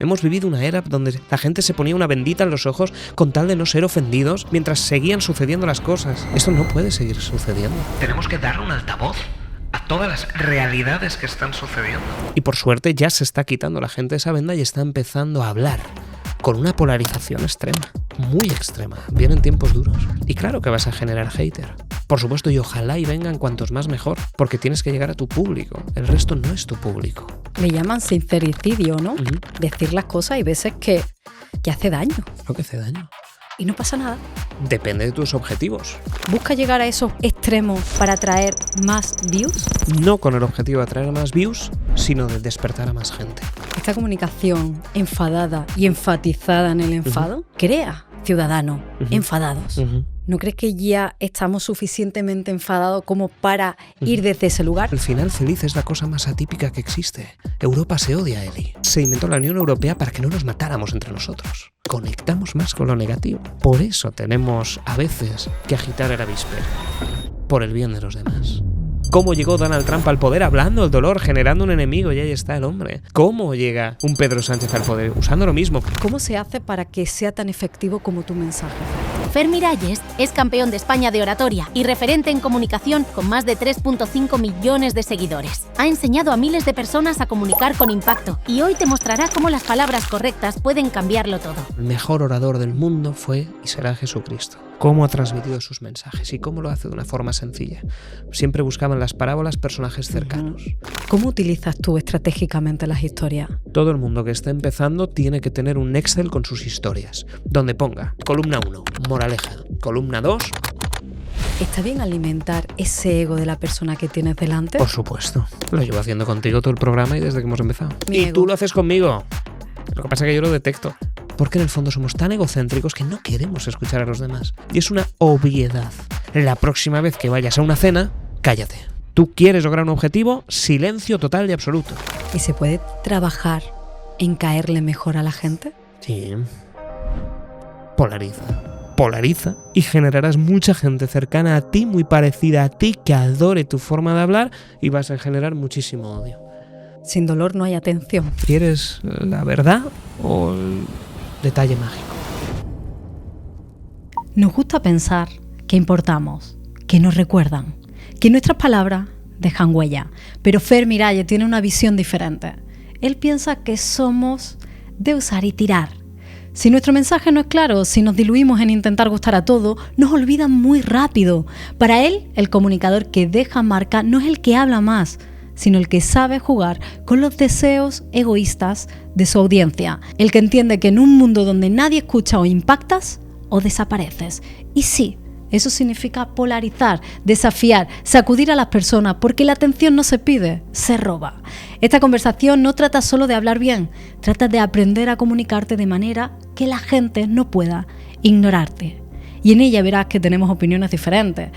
Hemos vivido una era donde la gente se ponía una bendita en los ojos con tal de no ser ofendidos mientras seguían sucediendo las cosas. Esto no puede seguir sucediendo. Tenemos que darle un altavoz a todas las realidades que están sucediendo. Y por suerte ya se está quitando la gente esa venda y está empezando a hablar con una polarización extrema, muy extrema. Vienen tiempos duros. Y claro que vas a generar hater. Por supuesto, y ojalá y vengan cuantos más mejor, porque tienes que llegar a tu público. El resto no es tu público. Le llaman sincericidio, ¿no? Decir las cosas hay veces que hace daño. ¿Lo que hace daño? Y no pasa nada. Depende de tus objetivos. ¿Busca llegar a esos extremos para atraer más views? No con el objetivo de atraer más views, sino de despertar a más gente. Esta comunicación enfadada y enfatizada en el enfado crea ciudadanos enfadados. ¿No crees que ya estamos suficientemente enfadados como para ir desde ese lugar? El final feliz es la cosa más atípica que existe. Europa se odia, Eli. Se inventó la Unión Europea para que no nos matáramos entre nosotros. Conectamos más con lo negativo. Por eso tenemos, a veces, que agitar el avispero. Por el bien de los demás. ¿Cómo llegó Donald Trump al poder? Hablando el dolor, generando un enemigo, y ahí está el hombre. ¿Cómo llega un Pedro Sánchez al poder? Usando lo mismo. ¿Cómo se hace para que sea tan efectivo como tu mensaje? Fer Miralles es campeón de España de oratoria y referente en comunicación con más de 3.5 millones de seguidores. Ha enseñado a miles de personas a comunicar con impacto y hoy te mostrará cómo las palabras correctas pueden cambiarlo todo. El mejor orador del mundo fue y será Jesucristo. Cómo ha transmitido sus mensajes y cómo lo hace de una forma sencilla. Siempre buscaban las parábolas personajes cercanos. ¿Cómo utilizas tú estratégicamente las historias? Todo el mundo que esté empezando tiene que tener un Excel con sus historias, donde ponga columna 1, moraleja, columna 2... ¿Está bien alimentar ese ego de la persona que tienes delante? Por supuesto. Lo llevo haciendo contigo todo el programa y desde que hemos empezado. Mi y ego. tú lo haces conmigo. Lo que pasa es que yo lo detecto. Porque en el fondo somos tan egocéntricos que no queremos escuchar a los demás. Y es una obviedad. La próxima vez que vayas a una cena, cállate. ¿Tú quieres lograr un objetivo? Silencio total y absoluto. ¿Y se puede trabajar en caerle mejor a la gente? Sí. Polariza y generarás mucha gente cercana a ti, muy parecida a ti, que adore tu forma de hablar y vas a generar muchísimo odio. Sin dolor no hay atención. ¿Quieres la verdad o el detalle mágico? Nos gusta pensar que importamos, que nos recuerdan, que nuestras palabras dejan huella. Pero Fer Miralles tiene una visión diferente. Él piensa que somos de usar y tirar. Si nuestro mensaje no es claro, si nos diluimos en intentar gustar a todo, nos olvidan muy rápido. Para él, el comunicador que deja marca no es el que habla más, sino el que sabe jugar con los deseos egoístas de su audiencia. El que entiende que en un mundo donde nadie escucha o impactas, o desapareces. Y sí, eso significa polarizar, desafiar, sacudir a las personas, porque la atención no se pide, se roba. Esta conversación no trata solo de hablar bien, trata de aprender a comunicarte de manera que la gente no pueda ignorarte. Y en ella verás que tenemos opiniones diferentes,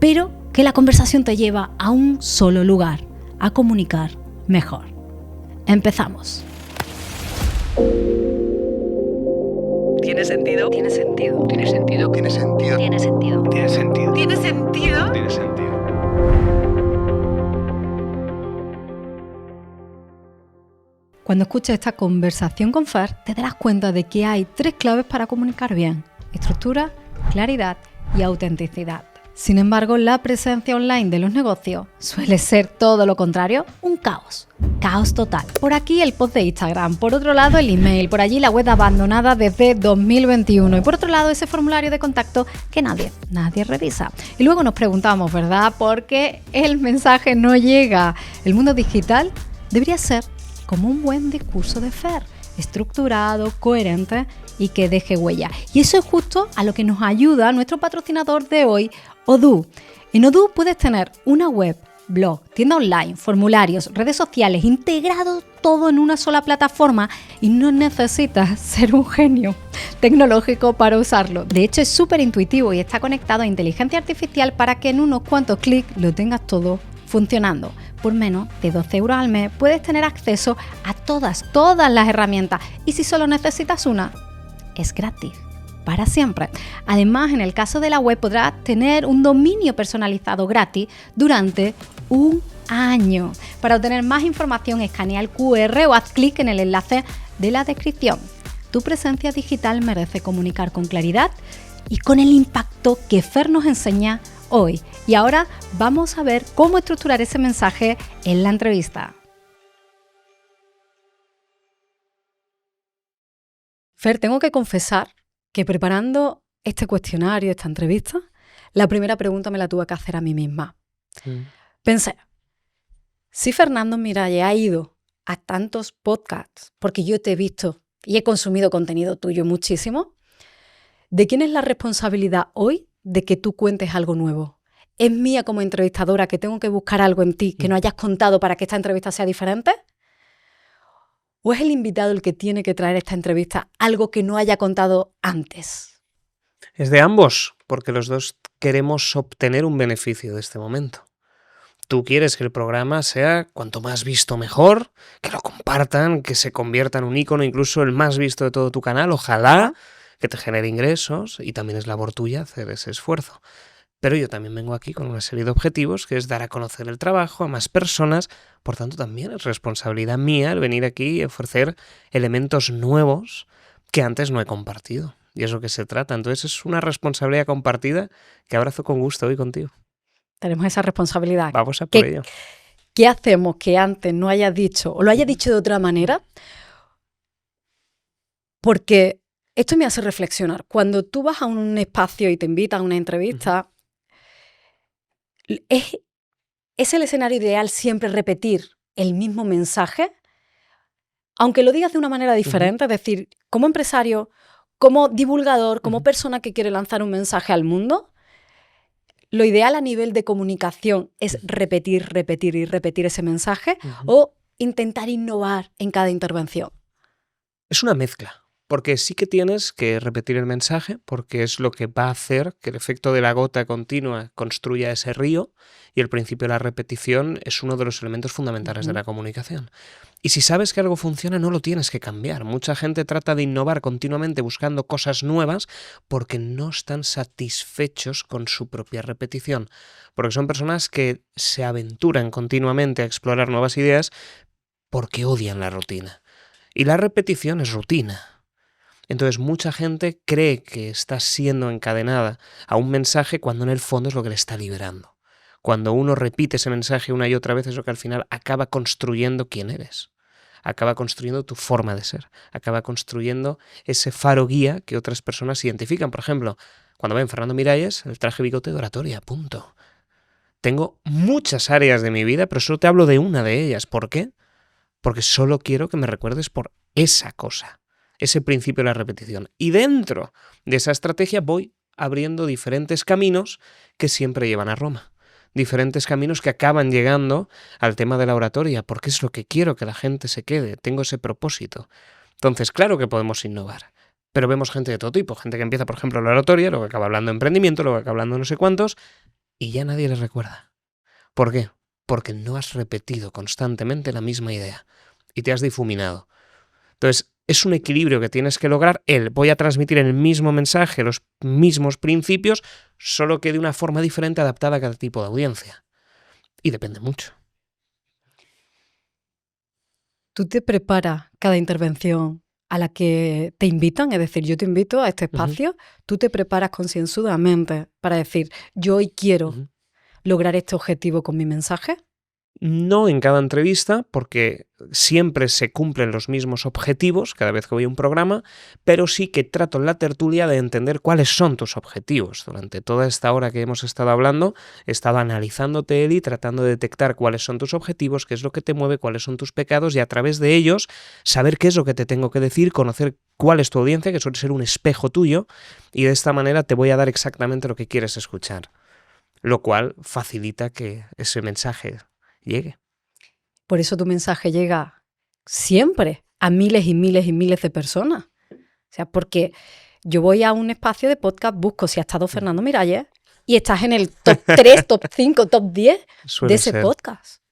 pero que la conversación te lleva a un solo lugar, a comunicar mejor. Empezamos. ¿Tiene sentido? Tiene sentido. ¿Tiene sentido? Tiene sentido. Tiene sentido. ¿Tiene sentido? ¿Tiene sentido? ¿Tiene sentido? Cuando escuches esta conversación con Fer, te darás cuenta de que hay 3 claves para comunicar bien: estructura, claridad y autenticidad. Sin embargo, la presencia online de los negocios suele ser todo lo contrario, un caos. Caos total. Por aquí el post de Instagram, por otro lado el email, por allí la web abandonada desde 2021 y por otro lado ese formulario de contacto que nadie revisa. Y luego nos preguntamos, ¿verdad?, ¿por qué el mensaje no llega? El mundo digital debería ser como un buen discurso de Fer, estructurado, coherente y que deje huella. Y eso es justo a lo que nos ayuda nuestro patrocinador de hoy, Odoo. En Odoo puedes tener una web, blog, tienda online, formularios, redes sociales, integrado todo en una sola plataforma y no necesitas ser un genio tecnológico para usarlo. De hecho, es súper intuitivo y está conectado a inteligencia artificial para que en unos cuantos clics lo tengas todo funcionando. Por menos de 12 € al mes puedes tener acceso a todas las herramientas y si solo necesitas una, es gratis para siempre. Además, en el caso de la web podrás tener un dominio personalizado gratis durante un año. Para obtener más información, escanea el QR o haz clic en el enlace de la descripción. Tu presencia digital merece comunicar con claridad y con el impacto que Fer nos enseña hoy. Y ahora vamos a ver cómo estructurar ese mensaje en la entrevista. Fer, tengo que confesar que preparando este cuestionario, esta entrevista, la primera pregunta me la tuve que hacer a mí misma. Pensé, si Fernando Miralles ha ido a tantos podcasts, porque yo te he visto y he consumido contenido tuyo muchísimo, ¿de quién es la responsabilidad hoy de que tú cuentes algo nuevo? ¿Es mía como entrevistadora que tengo que buscar algo en ti que no hayas contado para que esta entrevista sea diferente? ¿O es el invitado el que tiene que traer esta entrevista algo que no haya contado antes? Es de ambos, porque los dos queremos obtener un beneficio de este momento. Tú quieres que el programa sea cuanto más visto mejor, que lo compartan, que se convierta en un ícono, incluso el más visto de todo tu canal, ojalá, que te genere ingresos, y también es labor tuya hacer ese esfuerzo. Pero yo también vengo aquí con una serie de objetivos, que es dar a conocer el trabajo a más personas. Por tanto, también es responsabilidad mía el venir aquí y ofrecer elementos nuevos que antes no he compartido. Y es lo que se trata. Entonces es una responsabilidad compartida que abrazo con gusto hoy contigo. Tenemos esa responsabilidad. Vamos a por ello. ¿Qué hacemos que antes no hayas dicho o lo hayas dicho de otra manera? Porque esto me hace reflexionar. Cuando tú vas a un espacio y te invitan a una entrevista, ¿es el escenario ideal siempre repetir el mismo mensaje? Aunque lo digas de una manera diferente, es decir, como empresario, como divulgador, como persona que quiere lanzar un mensaje al mundo, lo ideal a nivel de comunicación es repetir y repetir ese mensaje o intentar innovar en cada intervención. Es una mezcla. Porque sí que tienes que repetir el mensaje, porque es lo que va a hacer que el efecto de la gota continua construya ese río, y el principio de la repetición es uno de los elementos fundamentales de la comunicación. Y si sabes que algo funciona, no lo tienes que cambiar. Mucha gente trata de innovar continuamente buscando cosas nuevas porque no están satisfechos con su propia repetición. Porque son personas que se aventuran continuamente a explorar nuevas ideas porque odian la rutina. Y la repetición es rutina. Entonces mucha gente cree que está siendo encadenada a un mensaje cuando en el fondo es lo que le está liberando. Cuando uno repite ese mensaje una y otra vez es lo que al final acaba construyendo quién eres. Acaba construyendo tu forma de ser. Acaba construyendo ese faro guía que otras personas identifican. Por ejemplo, cuando ven Fernando Miralles, el traje bigote de oratoria, punto. Tengo muchas áreas de mi vida, pero solo te hablo de una de ellas. ¿Por qué? Porque solo quiero que me recuerdes por esa cosa. Ese principio de la repetición. Y dentro de esa estrategia voy abriendo diferentes caminos que siempre llevan a Roma. Diferentes caminos que acaban llegando al tema de la oratoria, porque es lo que quiero que la gente se quede. Tengo ese propósito. Entonces, claro que podemos innovar, pero vemos gente de todo tipo. Gente que empieza, por ejemplo, la oratoria, luego acaba hablando de emprendimiento, luego acaba hablando de no sé cuántos, y ya nadie les recuerda. ¿Por qué? Porque no has repetido constantemente la misma idea y te has difuminado. Entonces, es un equilibrio que tienes que lograr. Voy a transmitir el mismo mensaje, los mismos principios, solo que de una forma diferente adaptada a cada tipo de audiencia. Y depende mucho. ¿Tú te preparas cada intervención a la que te invitan? Es decir, yo te invito a este espacio, tú te preparas concienzudamente para decir, yo hoy quiero lograr este objetivo con mi mensaje. No en cada entrevista, porque siempre se cumplen los mismos objetivos cada vez que voy a un programa, pero sí que trato en la tertulia de entender cuáles son tus objetivos. Durante toda esta hora que hemos estado hablando, he estado analizándote, Eli, tratando de detectar cuáles son tus objetivos, qué es lo que te mueve, cuáles son tus pecados, y a través de ellos saber qué es lo que te tengo que decir, conocer cuál es tu audiencia, que suele ser un espejo tuyo, y de esta manera te voy a dar exactamente lo que quieres escuchar, lo cual facilita que ese mensaje llegue. Por eso tu mensaje llega siempre a miles y miles y miles de personas. O sea, porque yo voy a un espacio de podcast, busco si ha estado Fernando Miralles y estás en el top 3, top 5, top 10 de ese podcast.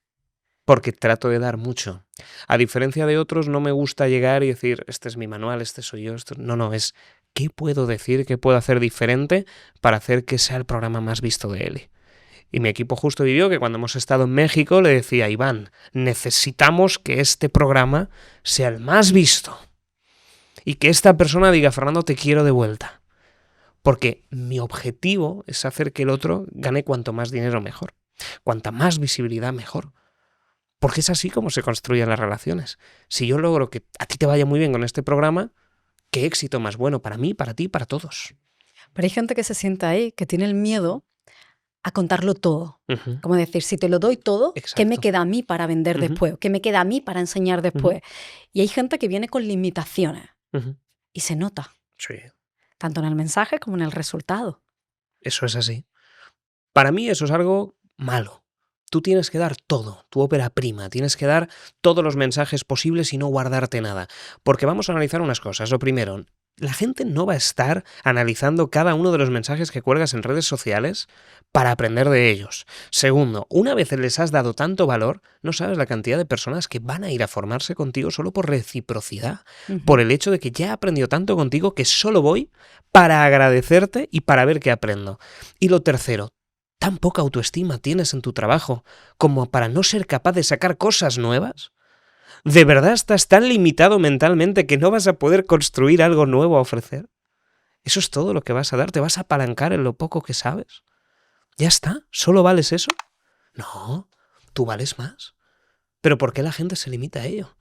Porque trato de dar mucho. A diferencia de otros, no me gusta llegar y decir, este es mi manual, este soy yo. No, es ¿qué puedo decir, qué puedo hacer diferente para hacer que sea el programa más visto de Eli? Y mi equipo justo vivió que cuando hemos estado en México le decía, Iván, necesitamos que este programa sea el más visto. Y que esta persona diga, Fernando, te quiero de vuelta. Porque mi objetivo es hacer que el otro gane cuanto más dinero mejor. Cuanta más visibilidad mejor. Porque es así como se construyen las relaciones. Si yo logro que a ti te vaya muy bien con este programa, qué éxito más bueno para mí, para ti, para todos. Pero hay gente que se sienta ahí, que tiene el miedo a contarlo todo. Ujú. Como decir, si te lo doy todo, ¿qué Exacto. me queda a mí para vender Ujú. después? ¿Qué me queda a mí para enseñar después? Y hay gente que viene con limitaciones Ujú. y se nota, Sí, tanto en el mensaje como en el resultado. eso es así. Para mí eso es algo malo. Tú tienes que dar todo, tu ópera prima, tienes que dar todos los mensajes posibles y no guardarte nada. Porque vamos a analizar unas cosas. Lo primero, la gente no va a estar analizando cada uno de los mensajes que cuelgas en redes sociales para aprender de ellos. Segundo, una vez les has dado tanto valor, no sabes la cantidad de personas que van a ir a formarse contigo solo por reciprocidad, por el hecho de que ya he aprendido tanto contigo que solo voy para agradecerte y para ver qué aprendo. Y lo tercero, tan poca autoestima tienes en tu trabajo como para no ser capaz de sacar cosas nuevas. ¿De verdad estás tan limitado mentalmente que no vas a poder construir algo nuevo a ofrecer? Eso es todo lo que vas a dar, te vas a apalancar en lo poco que sabes. Ya está, ¿solo vales eso? No, tú vales más. ¿Pero por qué la gente se limita a ello?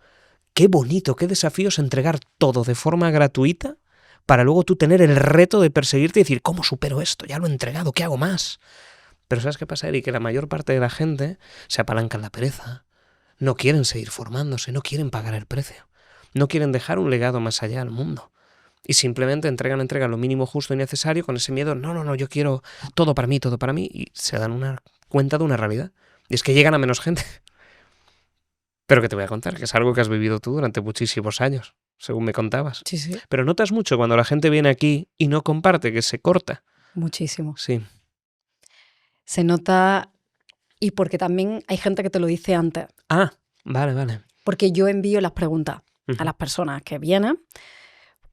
Qué bonito, qué desafío es entregar todo de forma gratuita para luego tú tener el reto de perseguirte y decir, ¿cómo supero esto? Ya lo he entregado, ¿qué hago más? Pero ¿sabes qué pasa, Eri? Que la mayor parte de la gente se apalanca en la pereza. No quieren seguir formándose, no quieren pagar el precio. No quieren dejar un legado más allá al mundo. Y simplemente entregan lo mínimo justo y necesario con ese miedo, no, yo quiero todo para mí, y se dan cuenta de una realidad. Y es que llegan a menos gente. Pero que te voy a contar, que es algo que has vivido tú durante muchísimos años, según me contabas. Sí, sí. Pero notas mucho cuando la gente viene aquí y no comparte, que se corta. Muchísimo. Sí. Se nota, y porque también hay gente que te lo dice antes. Ah, vale. Porque yo envío las preguntas a las personas que vienen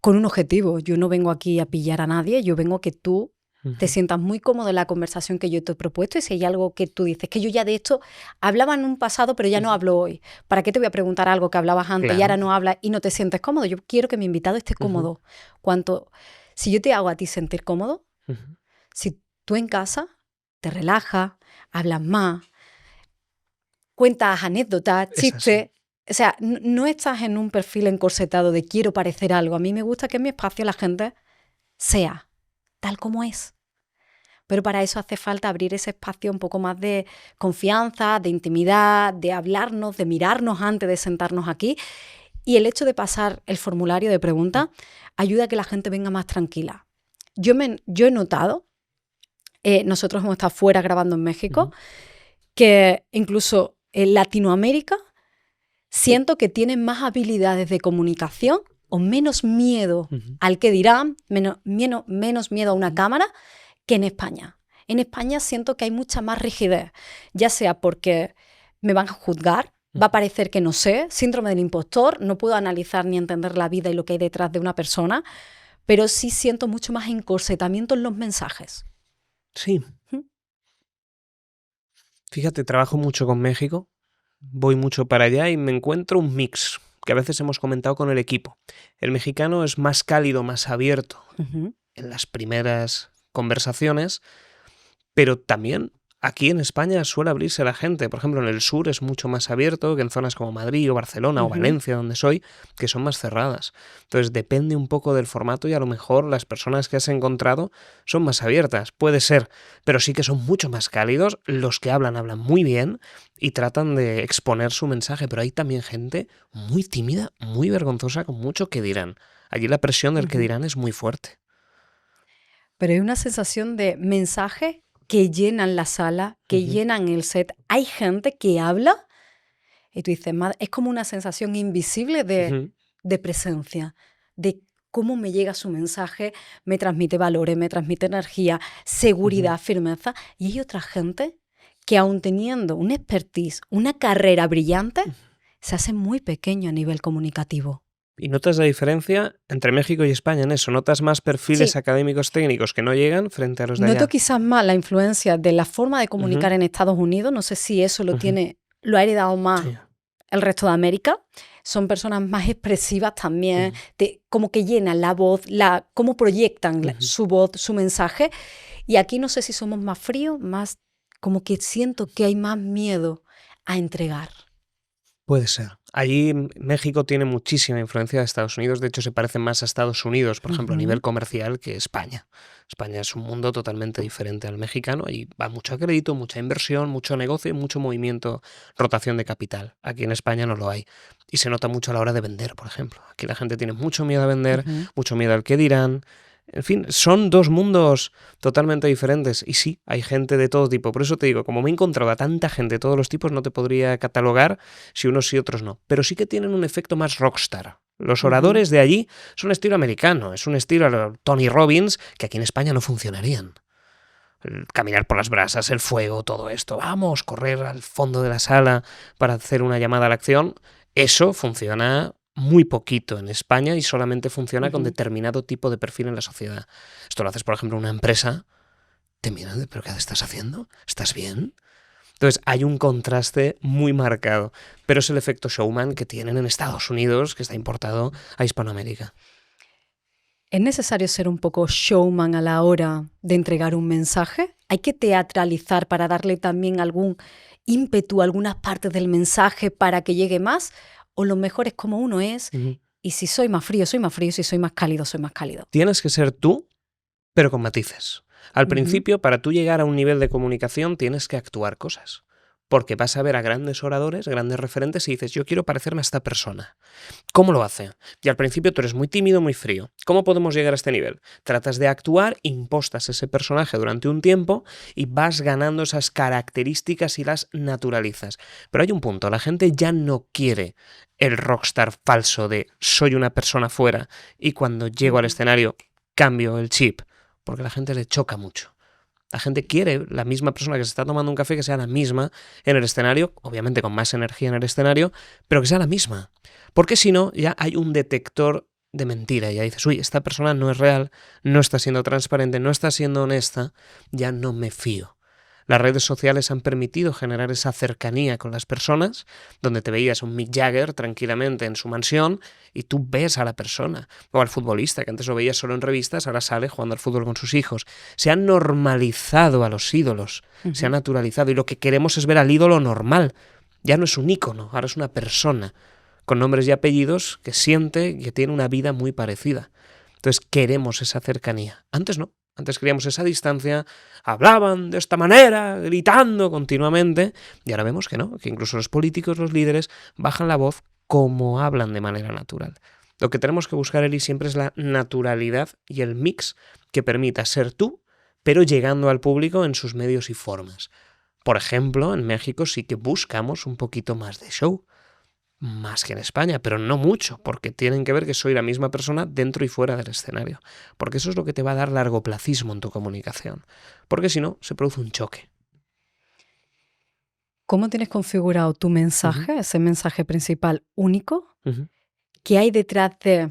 con un objetivo. Yo no vengo aquí a pillar a nadie, yo vengo a que tú te sientas muy cómodo en la conversación que yo te he propuesto, y si hay algo que tú dices, que yo ya de esto hablaba en un pasado, pero ya no hablo hoy. ¿Para qué te voy a preguntar algo que hablabas antes y ahora no hablas y no te sientes cómodo? Yo quiero que mi invitado esté cómodo. Si yo te hago a ti sentir cómodo, si tú en casa te relajas, hablas más, cuentas anécdotas, chistes. O sea, no estás en un perfil encorsetado de quiero parecer algo. A mí me gusta que en mi espacio la gente sea tal como es. Pero para eso hace falta abrir ese espacio un poco más de confianza, de intimidad, de hablarnos, de mirarnos antes de sentarnos aquí. Y el hecho de pasar el formulario de preguntas ayuda a que la gente venga más tranquila. Yo he notado, nosotros hemos estado fuera grabando en México, que incluso en Latinoamérica siento que tienen más habilidades de comunicación o menos miedo al que dirán, menos miedo a una cámara que en España. En España siento que hay mucha más rigidez, ya sea porque me van a juzgar, va a parecer que no sé, síndrome del impostor, no puedo analizar ni entender la vida y lo que hay detrás de una persona, pero sí siento mucho más encorsetamiento en los mensajes. Sí. Fíjate, trabajo mucho con México, voy mucho para allá y me encuentro un mix que a veces hemos comentado con el equipo. El mexicano es más cálido, más abierto en las primeras conversaciones, pero también aquí en España suele abrirse la gente. Por ejemplo, en el sur es mucho más abierto que en zonas como Madrid o Barcelona o Valencia, donde soy, que son más cerradas. Entonces depende un poco del formato y a lo mejor las personas que has encontrado son más abiertas. Puede ser, pero sí que son mucho más cálidos. Los que hablan muy bien y tratan de exponer su mensaje, pero hay también gente muy tímida, muy vergonzosa, con mucho que dirán. Allí la presión del que dirán es muy fuerte. Pero hay una sensación de mensaje que llenan la sala, que llenan el set. Hay gente que habla y tú dices, es como una sensación invisible de presencia, de cómo me llega su mensaje, me transmite valores, me transmite energía, seguridad, firmeza. Y hay otra gente que aun teniendo un expertise, una carrera brillante, se hace muy pequeño a nivel comunicativo. ¿Y notas la diferencia entre México y España en eso? ¿Notas más perfiles académicos técnicos que no llegan frente a los de allá? Noto quizás más la influencia de la forma de comunicar en Estados Unidos. No sé si eso lo ha heredado más el resto de América. son personas más expresivas también, como que llenan la voz, cómo proyectan su voz, su mensaje. Y aquí no sé si somos más fríos, más como que siento que hay más miedo a entregar. Puede ser. Allí México tiene muchísima influencia de Estados Unidos, de hecho se parece más a Estados Unidos, por ejemplo, a nivel comercial que España. España es un mundo totalmente diferente al mexicano y va mucho crédito, mucha inversión, mucho negocio y mucho movimiento, rotación de capital. Aquí en España no lo hay. Y se nota mucho a la hora de vender, por ejemplo. Aquí la gente tiene mucho miedo a vender, mucho miedo al qué dirán. En fin, son dos mundos totalmente diferentes. Y sí, hay gente de todo tipo. Por eso te digo, como me he encontrado a tanta gente de todos los tipos, no te podría catalogar si unos sí otros no. Pero sí que tienen un efecto más rockstar. Los oradores de allí son estilo americano, es un estilo Tony Robbins que aquí en España no funcionarían. El caminar por las brasas, el fuego, todo esto. Vamos, correr al fondo de la sala para hacer una llamada a la acción. Eso funciona muy poquito en España y solamente funciona con determinado tipo de perfil en la sociedad. Esto lo haces, por ejemplo, en una empresa, te miran, ¿pero qué estás haciendo? ¿Estás bien? Entonces hay un contraste muy marcado, pero es el efecto showman que tienen en Estados Unidos, que está importado a Hispanoamérica. ¿Es necesario ser un poco showman a la hora de entregar un mensaje? ¿Hay que teatralizar para darle también algún ímpetu a algunas partes del mensaje para que llegue más? ¿O lo mejor es como uno es? Y si soy más frío, soy más frío. Si soy más cálido, soy más cálido. Tienes que ser tú, pero con matices. Al principio, para tú llegar a un nivel de comunicación, tienes que actuar cosas. Porque vas a ver a grandes oradores, grandes referentes y dices, yo quiero parecerme a esta persona. ¿Cómo lo hace? Y al principio tú eres muy tímido, muy frío. ¿Cómo podemos llegar a este nivel? Tratas de actuar, impostas ese personaje durante un tiempo y vas ganando esas características y las naturalizas. Pero hay un punto, la gente ya no quiere el rockstar falso de soy una persona fuera y cuando llego al escenario cambio el chip, porque a la gente le choca mucho. La gente quiere la misma persona que se está tomando un café que sea la misma en el escenario, obviamente con más energía en el escenario, pero que sea la misma. Porque si no, ya hay un detector de mentira. Ya dices, uy, esta persona no es real, no está siendo transparente, no está siendo honesta, ya no me fío. Las redes sociales han permitido generar esa cercanía con las personas, donde te veías un Mick Jagger tranquilamente en su mansión y tú ves a la persona, o al futbolista, que antes lo veías solo en revistas, ahora sale jugando al fútbol con sus hijos. Se han normalizado a los ídolos, se han naturalizado, y lo que queremos es ver al ídolo normal. Ya no es un ícono, ahora es una persona, con nombres y apellidos, que siente y que tiene una vida muy parecida. Entonces queremos esa cercanía. Antes no. Antes queríamos esa distancia, hablaban de esta manera, gritando continuamente, y ahora vemos que no, que incluso los políticos, los líderes, bajan la voz como hablan de manera natural. Lo que tenemos que buscar, Eli, siempre es la naturalidad y el mix que permita ser tú, pero llegando al público en sus medios y formas. Por ejemplo, en México sí que buscamos un poquito más de show, más que en España, pero no mucho, porque tienen que ver que soy la misma persona dentro y fuera del escenario. Porque eso es lo que te va a dar largoplacismo en tu comunicación. Porque si no, se produce un choque. ¿Cómo tienes configurado tu mensaje, ese mensaje principal único? ¿Qué hay detrás de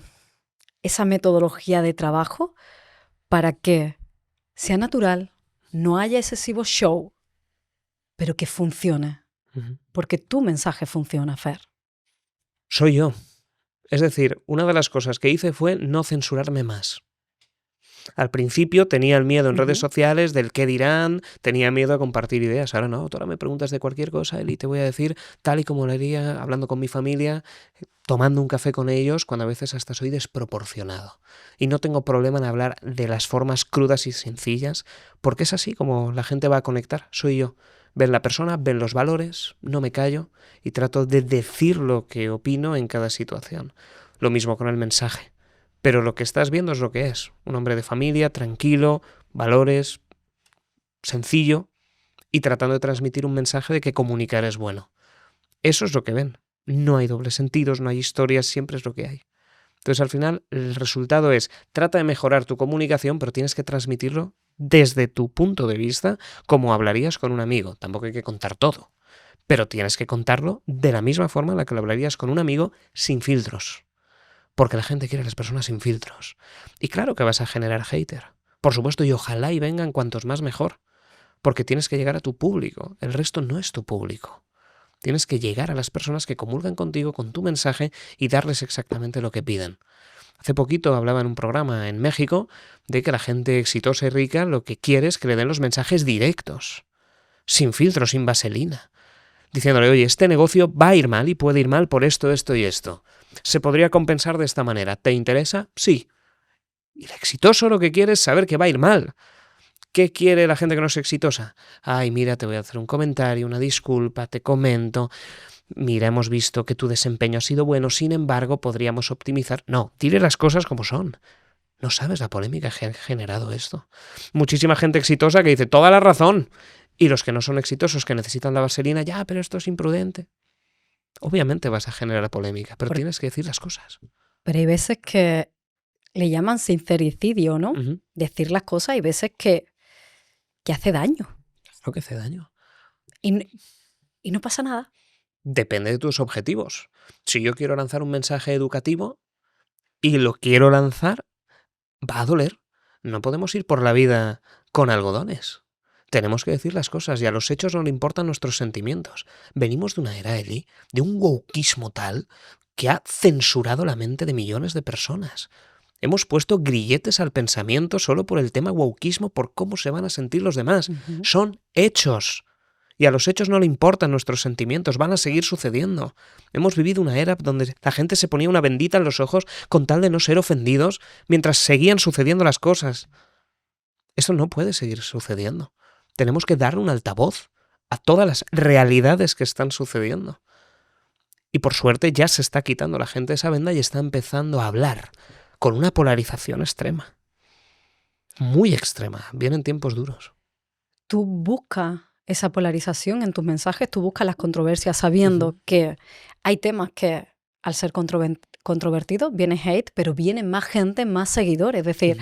esa metodología de trabajo para que sea natural, no haya excesivo show, pero que funcione? Porque tu mensaje funciona, Fer. Soy yo. Es decir, una de las cosas que hice fue no censurarme más. Al principio tenía el miedo en redes sociales del qué dirán, tenía miedo a compartir ideas. Ahora no, ahora me preguntas de cualquier cosa, Eli, te voy a decir tal y como lo haría hablando con mi familia, tomando un café con ellos, cuando a veces hasta soy desproporcionado. Y no tengo problema en hablar de las formas crudas y sencillas, porque es así como la gente va a conectar, soy yo. Ven la persona, ven los valores, no me callo y trato de decir lo que opino en cada situación. Lo mismo con el mensaje. Pero lo que estás viendo es lo que es. Un hombre de familia, tranquilo, valores, sencillo y tratando de transmitir un mensaje de que comunicar es bueno. Eso es lo que ven. No hay dobles sentidos, no hay historias, siempre es lo que hay. Entonces al final el resultado es, trata de mejorar tu comunicación, pero tienes que transmitirlo desde tu punto de vista, como hablarías con un amigo. Tampoco hay que contar todo, pero tienes que contarlo de la misma forma en la que lo hablarías con un amigo sin filtros. Porque la gente quiere a las personas sin filtros. Y claro que vas a generar hater. Por supuesto, y ojalá y vengan cuantos más mejor. Porque tienes que llegar a tu público. El resto no es tu público. Tienes que llegar a las personas que comulgan contigo, con tu mensaje, y darles exactamente lo que piden. Hace poquito hablaba en un programa en México de que la gente exitosa y rica lo que quiere es que le den los mensajes directos, sin filtro, sin vaselina, diciéndole, oye, este negocio va a ir mal y puede ir mal por esto, esto y esto. Se podría compensar de esta manera. ¿Te interesa? Sí. Y el exitoso lo que quiere es saber que va a ir mal. ¿Qué quiere la gente que no es exitosa? Ay, mira, te voy a hacer un comentario, una disculpa, te comento. Mira, hemos visto que tu desempeño ha sido bueno, sin embargo, podríamos optimizar. No, dile las cosas como son. No sabes la polémica que ha generado esto. Muchísima gente exitosa que dice, toda la razón. Y los que no son exitosos, que necesitan la vaselina, ya, pero esto es imprudente. Obviamente vas a generar polémica, pero tienes que decir las cosas. Pero hay veces que le llaman sincericidio, ¿no? Decir las cosas, hay veces que hace daño. Lo que hace daño. Y no pasa nada. Depende de tus objetivos. Si yo quiero lanzar un mensaje educativo y lo quiero lanzar, va a doler. No podemos ir por la vida con algodones. Tenemos que decir las cosas y a los hechos no le importan nuestros sentimientos. Venimos de una era, Eli, de un wokeismo tal que ha censurado la mente de millones de personas. Hemos puesto grilletes al pensamiento solo por el tema wokeismo, por cómo se van a sentir los demás. Son hechos. Y a los hechos no le importan nuestros sentimientos, van a seguir sucediendo. Hemos vivido una era donde la gente se ponía una bendita en los ojos con tal de no ser ofendidos mientras seguían sucediendo las cosas. Eso no puede seguir sucediendo. Tenemos que darle un altavoz a todas las realidades que están sucediendo. Y por suerte ya se está quitando la gente esa venda y está empezando a hablar con una polarización extrema. Muy extrema. Vienen tiempos duros. Tú buscas esa polarización en tus mensajes, tú buscas las controversias sabiendo que hay temas que al ser controvertidos viene hate, pero viene más gente, más seguidores. Es decir,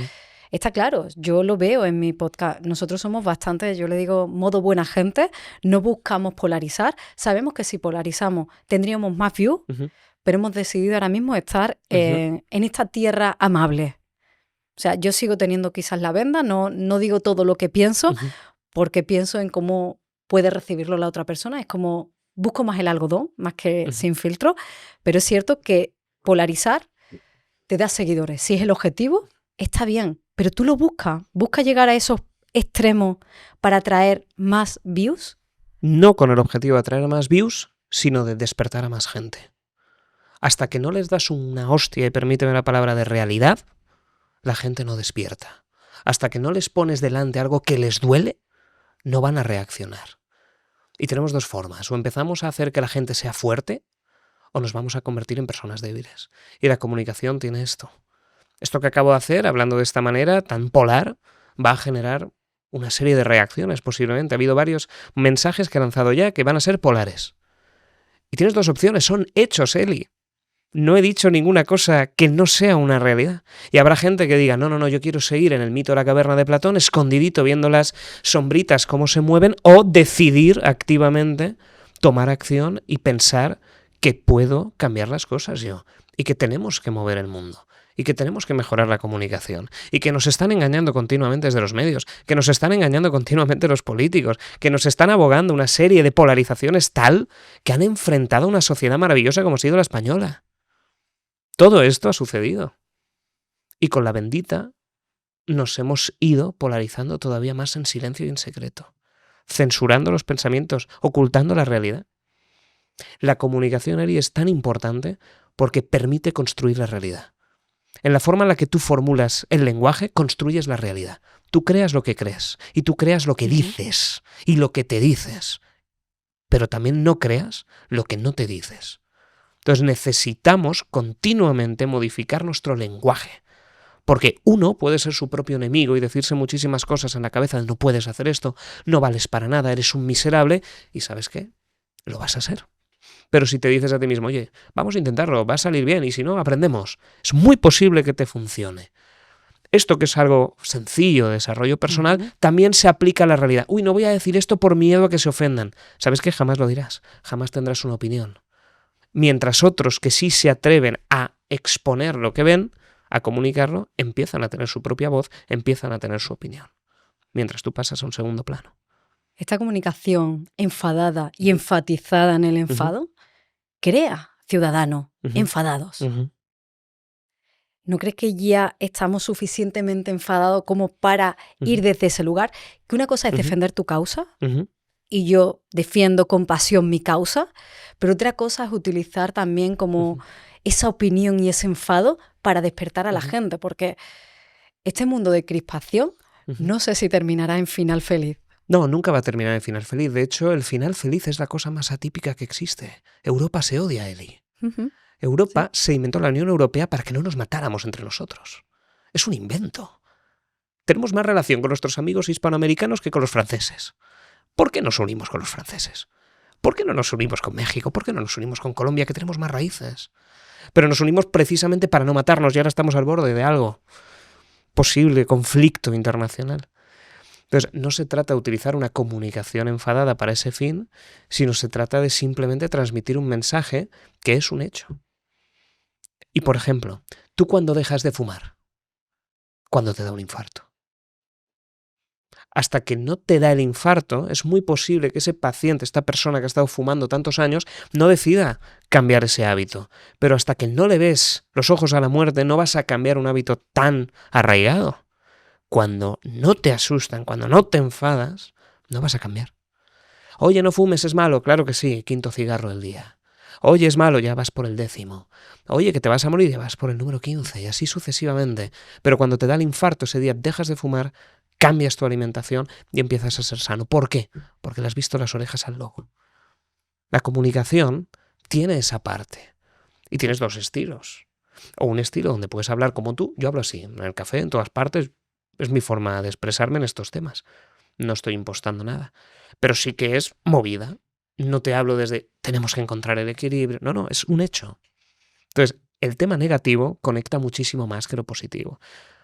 está claro, yo lo veo en mi podcast. Nosotros somos bastante, yo le digo, modo buena gente, no buscamos polarizar. Sabemos que si polarizamos tendríamos más views, pero hemos decidido ahora mismo estar en esta tierra amable. O sea, yo sigo teniendo quizás la venda, no digo todo lo que pienso, porque pienso en cómo puede recibirlo la otra persona. Es como, busco más el algodón, más que sin filtro, pero es cierto que polarizar te da seguidores. Si es el objetivo, está bien, pero tú lo buscas llegar a esos extremos para atraer más views. No con el objetivo de atraer más views, sino de despertar a más gente. Hasta que no les das una hostia, y permíteme la palabra, de realidad, la gente no despierta. Hasta que no les pones delante algo que les duele, no van a reaccionar. Y tenemos dos formas. O empezamos a hacer que la gente sea fuerte, o nos vamos a convertir en personas débiles. Y la comunicación tiene esto. Esto que acabo de hacer, hablando de esta manera tan polar, va a generar una serie de reacciones posiblemente. Ha habido varios mensajes que he lanzado ya que van a ser polares. Y tienes dos opciones, son hechos, Eli. No he dicho ninguna cosa que no sea una realidad. Y habrá gente que diga, no, yo quiero seguir en el mito de la caverna de Platón, escondidito, viendo las sombritas cómo se mueven, o decidir activamente tomar acción y pensar que puedo cambiar las cosas yo, y que tenemos que mover el mundo, y que tenemos que mejorar la comunicación, y que nos están engañando continuamente desde los medios, que nos están engañando continuamente los políticos, que nos están abogando una serie de polarizaciones tal que han enfrentado a una sociedad maravillosa como ha sido la española. Todo esto ha sucedido. Y con la bendita nos hemos ido polarizando todavía más en silencio y en secreto, censurando los pensamientos, ocultando la realidad. La comunicación, Eli, es tan importante porque permite construir la realidad. En la forma en la que tú formulas el lenguaje, construyes la realidad. Tú creas lo que crees y tú creas lo que dices y lo que te dices. Pero también no creas lo que no te dices. Entonces necesitamos continuamente modificar nuestro lenguaje. Porque uno puede ser su propio enemigo y decirse muchísimas cosas en la cabeza de no puedes hacer esto, no vales para nada, eres un miserable, y ¿sabes qué? Lo vas a ser. Pero si te dices a ti mismo, oye, vamos a intentarlo, va a salir bien, y si no, aprendemos, es muy posible que te funcione. Esto que es algo sencillo de desarrollo personal, también se aplica a la realidad. Uy, no voy a decir esto por miedo a que se ofendan. ¿Sabes qué? Jamás lo dirás, jamás tendrás una opinión. Mientras otros que sí se atreven a exponer lo que ven, a comunicarlo, empiezan a tener su propia voz, empiezan a tener su opinión. Mientras tú pasas a un segundo plano. Esta comunicación enfadada y enfatizada en el enfado crea ciudadanos enfadados. ¿No crees que ya estamos suficientemente enfadados como para ir desde ese lugar? Que una cosa es defender tu causa, y yo defiendo con pasión mi causa, pero otra cosa es utilizar también como esa opinión y ese enfado para despertar a la gente, porque este mundo de crispación no sé si terminará en final feliz. No, nunca va a terminar en final feliz. De hecho, el final feliz es la cosa más atípica que existe. Europa se odia, Eli. Europa se inventó la Unión Europea para que no nos matáramos entre nosotros. Es un invento. Tenemos más relación con nuestros amigos hispanoamericanos que con los franceses. ¿Por qué nos unimos con los franceses? ¿Por qué no nos unimos con México? ¿Por qué no nos unimos con Colombia, que tenemos más raíces? Pero nos unimos precisamente para no matarnos y ahora estamos al borde de algo. Posible conflicto internacional. Entonces, no se trata de utilizar una comunicación enfadada para ese fin, sino se trata de simplemente transmitir un mensaje que es un hecho. Y, por ejemplo, ¿tú cuándo dejas de fumar? Cuando te da un infarto. Hasta que no te da el infarto, es muy posible que ese paciente, esta persona que ha estado fumando tantos años, no decida cambiar ese hábito. Pero hasta que no le ves los ojos a la muerte, no vas a cambiar un hábito tan arraigado. Cuando no te asustan, cuando no te enfadas, no vas a cambiar. Oye, no fumes, es malo. Claro que sí, 5º cigarro del día. Oye, es malo, ya vas por el 10º. Oye, que te vas a morir, ya vas por el número 15, y así sucesivamente. Pero cuando te da el infarto ese día, dejas de fumar, cambias tu alimentación y empiezas a ser sano. ¿Por qué? Porque le has visto las orejas al lobo. La comunicación tiene esa parte. Y tienes dos estilos. O un estilo donde puedes hablar como tú. Yo hablo así, en el café, en todas partes. Es mi forma de expresarme en estos temas. No estoy impostando nada. Pero sí que es movida. No te hablo desde tenemos que encontrar el equilibrio. No, es un hecho. Entonces, el tema negativo conecta muchísimo más que lo positivo.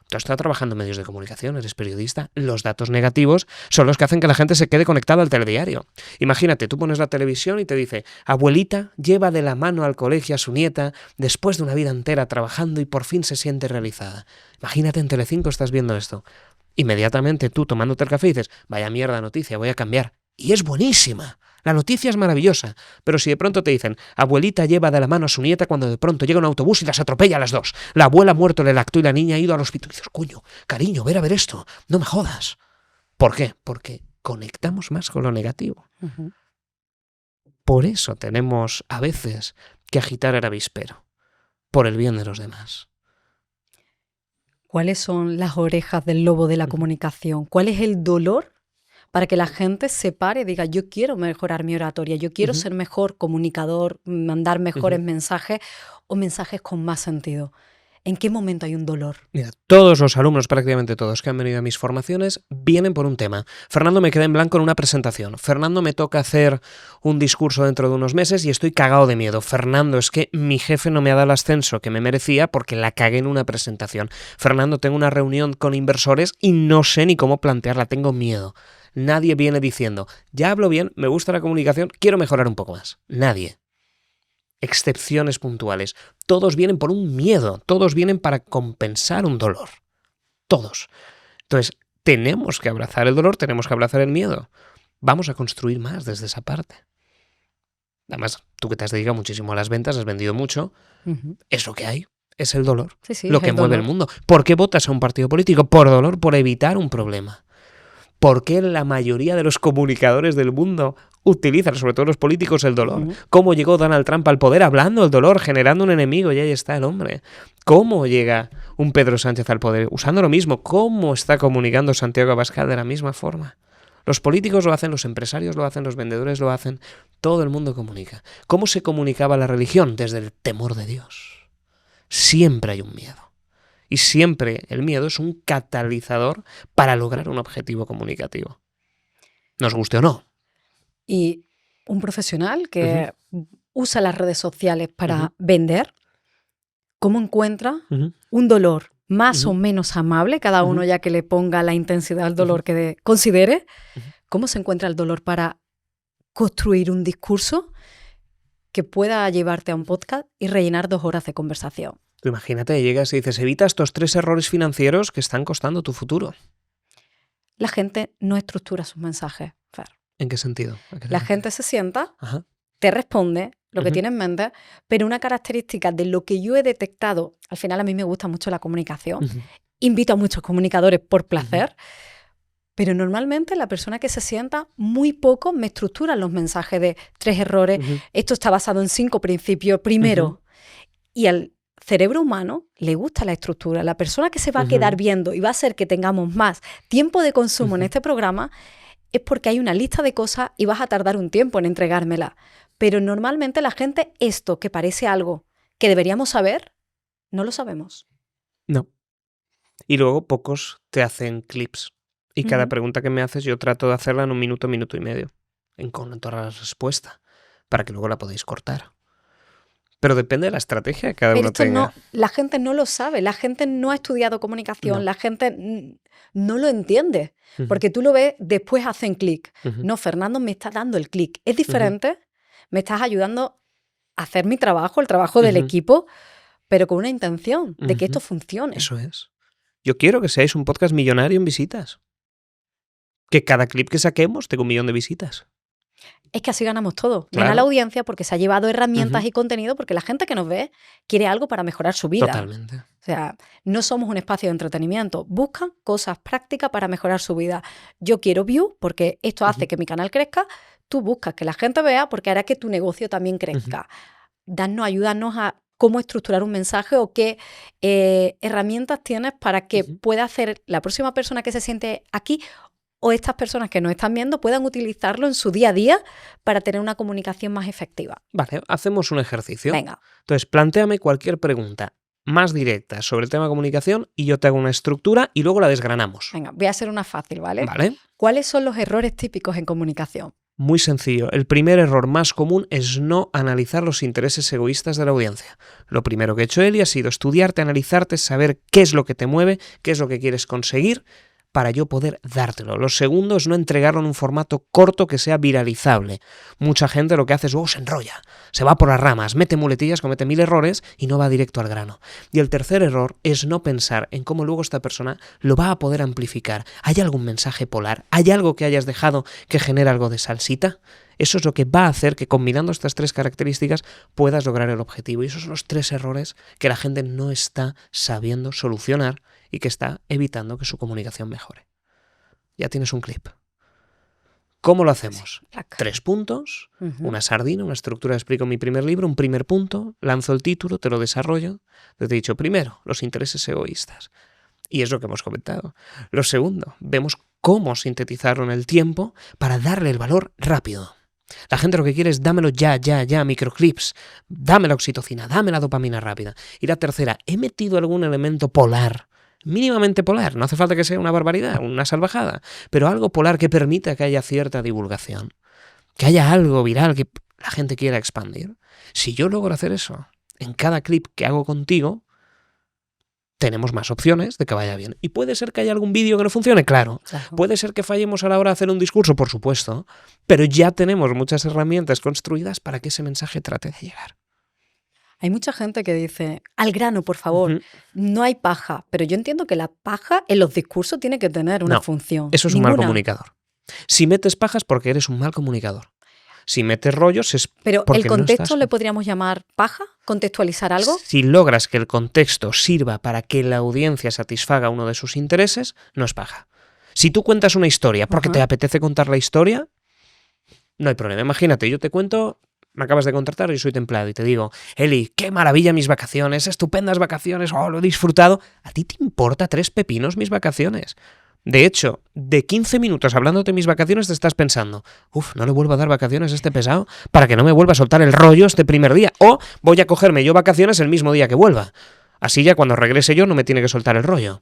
Tú estás trabajando en medios de comunicación, eres periodista. Los datos negativos son los que hacen que la gente se quede conectada al telediario. Imagínate, tú pones la televisión y te dice: abuelita lleva de la mano al colegio a su nieta después de una vida entera trabajando y por fin se siente realizada. Imagínate, en Telecinco estás viendo esto. Inmediatamente tú, tomándote el café, dices: vaya mierda noticia, voy a cambiar. Y es buenísima. La noticia es maravillosa, pero si de pronto te dicen: abuelita lleva de la mano a su nieta cuando de pronto llega un autobús y las atropella a las dos. La abuela ha muerto, le lactó y la niña ha ido al hospital. Y dices: coño, cariño, ver a ver esto, no me jodas. ¿Por qué? Porque conectamos más con lo negativo. Por eso tenemos a veces que agitar el avispero, por el bien de los demás. ¿Cuáles son las orejas del lobo de la comunicación? ¿Cuál es el dolor para que la gente se pare y diga: yo quiero mejorar mi oratoria, yo quiero ser mejor comunicador, mandar mejores mensajes o mensajes con más sentido? ¿En qué momento hay un dolor? Mira, todos los alumnos, prácticamente todos que han venido a mis formaciones, vienen por un tema. Fernando, me quedé en blanco en una presentación. Fernando, me toca hacer un discurso dentro de unos meses y estoy cagado de miedo. Fernando, es que mi jefe no me ha dado el ascenso que me merecía porque la cagué en una presentación. Fernando, tengo una reunión con inversores y no sé ni cómo plantearla, tengo miedo. Nadie viene diciendo: ya hablo bien, me gusta la comunicación, quiero mejorar un poco más. Nadie. Excepciones puntuales. Todos vienen por un miedo, todos vienen para compensar un dolor. Todos. Entonces, tenemos que abrazar el dolor, tenemos que abrazar el miedo. Vamos a construir más desde esa parte. Además, tú que te has dedicado muchísimo a las ventas, has vendido mucho, es lo que hay. Es el dolor, lo que mueve el mundo. ¿Por qué votas a un partido político? Por dolor, por evitar un problema. ¿Por qué la mayoría de los comunicadores del mundo utilizan, sobre todo los políticos, el dolor? ¿Cómo llegó Donald Trump al poder? Hablando del dolor, generando un enemigo, y ahí está el hombre. ¿Cómo llega un Pedro Sánchez al poder? Usando lo mismo. ¿Cómo está comunicando Santiago Abascal de la misma forma? Los políticos lo hacen, los empresarios lo hacen, los vendedores lo hacen. Todo el mundo comunica. ¿Cómo se comunicaba la religión? Desde el temor de Dios. Siempre hay un miedo. Y siempre el miedo es un catalizador para lograr un objetivo comunicativo. Nos guste o no. Y un profesional que usa las redes sociales para vender, ¿cómo encuentra un dolor más o menos amable? Cada uno ya que le ponga la intensidad al dolor que considere. ¿Cómo se encuentra el dolor para construir un discurso que pueda llevarte a un podcast y rellenar 2 horas de conversación? Tú imagínate, llegas y dices: evita estos 3 errores financieros que están costando tu futuro. La gente no estructura sus mensajes, Fer. ¿En qué sentido? La gente se sienta, Ajá. te responde lo que Ujú. tiene en mente, pero una característica de lo que yo he detectado, al final a mí me gusta mucho la comunicación, Ujú. invito a muchos comunicadores por placer, pero normalmente la persona que se sienta muy poco me estructura los mensajes de 3 errores, Ujú. esto está basado en 5 principios, primero, Ujú. y al cerebro humano le gusta la estructura. La persona que se va a quedar Ujú. viendo y va a hacer que tengamos más tiempo de consumo en Ujú. este programa es porque hay una lista de cosas y vas a tardar un tiempo en entregármela. Pero normalmente la gente, esto que parece algo que deberíamos saber, no lo sabemos. No. Y luego pocos te hacen clips. Y cada Ujú. pregunta que me haces yo trato de hacerla en 1 minuto, 1 minuto y medio. En cuanto a la respuesta. Para que luego la podáis cortar. Pero depende de la estrategia que cada Pero uno esto tenga. no, la gente no lo sabe, la gente no ha estudiado comunicación, No. la gente no lo entiende, Ujú. porque tú lo ves, después hacen clic. Ujú. No, Fernando me está dando el clic. Es diferente, me estás ayudando a hacer mi trabajo, el trabajo del Ujú. equipo, pero con una intención de que Ujú. esto funcione. Eso es. Yo quiero que seáis un podcast millonario en visitas. Que cada clip que saquemos tenga 1 millón de visitas. Es que así ganamos todo. Claro. Gana la audiencia porque se ha llevado herramientas Ujú. y contenido, porque la gente que nos ve quiere algo para mejorar su vida. Totalmente. O sea, no somos un espacio de entretenimiento. Buscan cosas prácticas para mejorar su vida. Yo quiero view porque esto hace Ujú. que mi canal crezca. Tú buscas que la gente vea porque hará que tu negocio también crezca. Ayúdanos a cómo estructurar un mensaje o qué herramientas tienes para que Ujú. pueda hacer la próxima persona que se siente aquí o estas personas que nos están viendo puedan utilizarlo en su día a día para tener una comunicación más efectiva. Vale, hacemos un ejercicio. Venga, Entonces, plantéame cualquier pregunta más directa sobre el tema de comunicación y yo te hago una estructura y luego la desgranamos. venga, voy a hacer una fácil, ¿vale? ¿Vale? ¿Cuáles son los errores típicos en comunicación? Muy sencillo. El primer error más común es no analizar los intereses egoístas de la audiencia. Lo primero que ha hecho Eli ha sido estudiarte, analizarte, saber qué es lo que te mueve, qué es lo que quieres conseguir para yo poder dártelo. Lo segundo es no entregarlo en un formato corto que sea viralizable. Mucha gente lo que hace es, se enrolla, se va por las ramas, mete muletillas, comete 1000 errores y no va directo al grano. Y el tercer error es no pensar en cómo luego esta persona lo va a poder amplificar. ¿Hay algún mensaje polar? ¿Hay algo que hayas dejado que genere algo de salsita? Eso es lo que va a hacer que combinando estas 3 características puedas lograr el objetivo. Y esos son los 3 errores que la gente no está sabiendo solucionar y que está evitando que su comunicación mejore. Ya tienes un clip. ¿Cómo lo hacemos? 3 puntos, una sardina, una estructura, explico mi primer libro, un primer punto, lanzo el título, te lo desarrollo. Te he dicho, primero, los intereses egoístas. Y es lo que hemos comentado. Lo segundo, vemos cómo sintetizarlo en el tiempo para darle el valor rápido. La gente lo que quiere es dámelo ya, microclips, dame la oxitocina, dame la dopamina rápida. Y la tercera, he metido algún elemento polar, mínimamente polar, no hace falta que sea una barbaridad, una salvajada, pero algo polar que permita que haya cierta divulgación, que haya algo viral que la gente quiera expandir. Si yo logro hacer eso en cada clip que hago contigo, tenemos más opciones de que vaya bien. ¿Y puede ser que haya algún vídeo que no funcione? Claro. ¿Puede ser que fallemos a la hora de hacer un discurso? Por supuesto. Pero ya tenemos muchas herramientas construidas para que ese mensaje trate de llegar. Hay mucha gente que dice, al grano, por favor, no hay paja. Pero yo entiendo que la paja en los discursos tiene que tener una función. Eso es un mal comunicador. Si metes pajas porque eres un mal comunicador. Si metes rollos es pero porque el contexto no estás... le podríamos llamar paja, contextualizar algo. Si logras que el contexto sirva para que la audiencia satisfaga uno de sus intereses, no es paja. Si tú cuentas una historia porque te apetece contar la historia, no hay problema. Imagínate, yo te cuento, me acabas de contratar y soy templado y te digo, Eli, qué maravilla mis vacaciones, estupendas vacaciones, lo he disfrutado. ¿A ti te importa 3 pepinos mis vacaciones? De hecho, de 15 minutos hablándote de mis vacaciones te estás pensando, no le vuelvo a dar vacaciones a este pesado para que no me vuelva a soltar el rollo este primer día. O voy a cogerme yo vacaciones el mismo día que vuelva. Así ya cuando regrese yo no me tiene que soltar el rollo.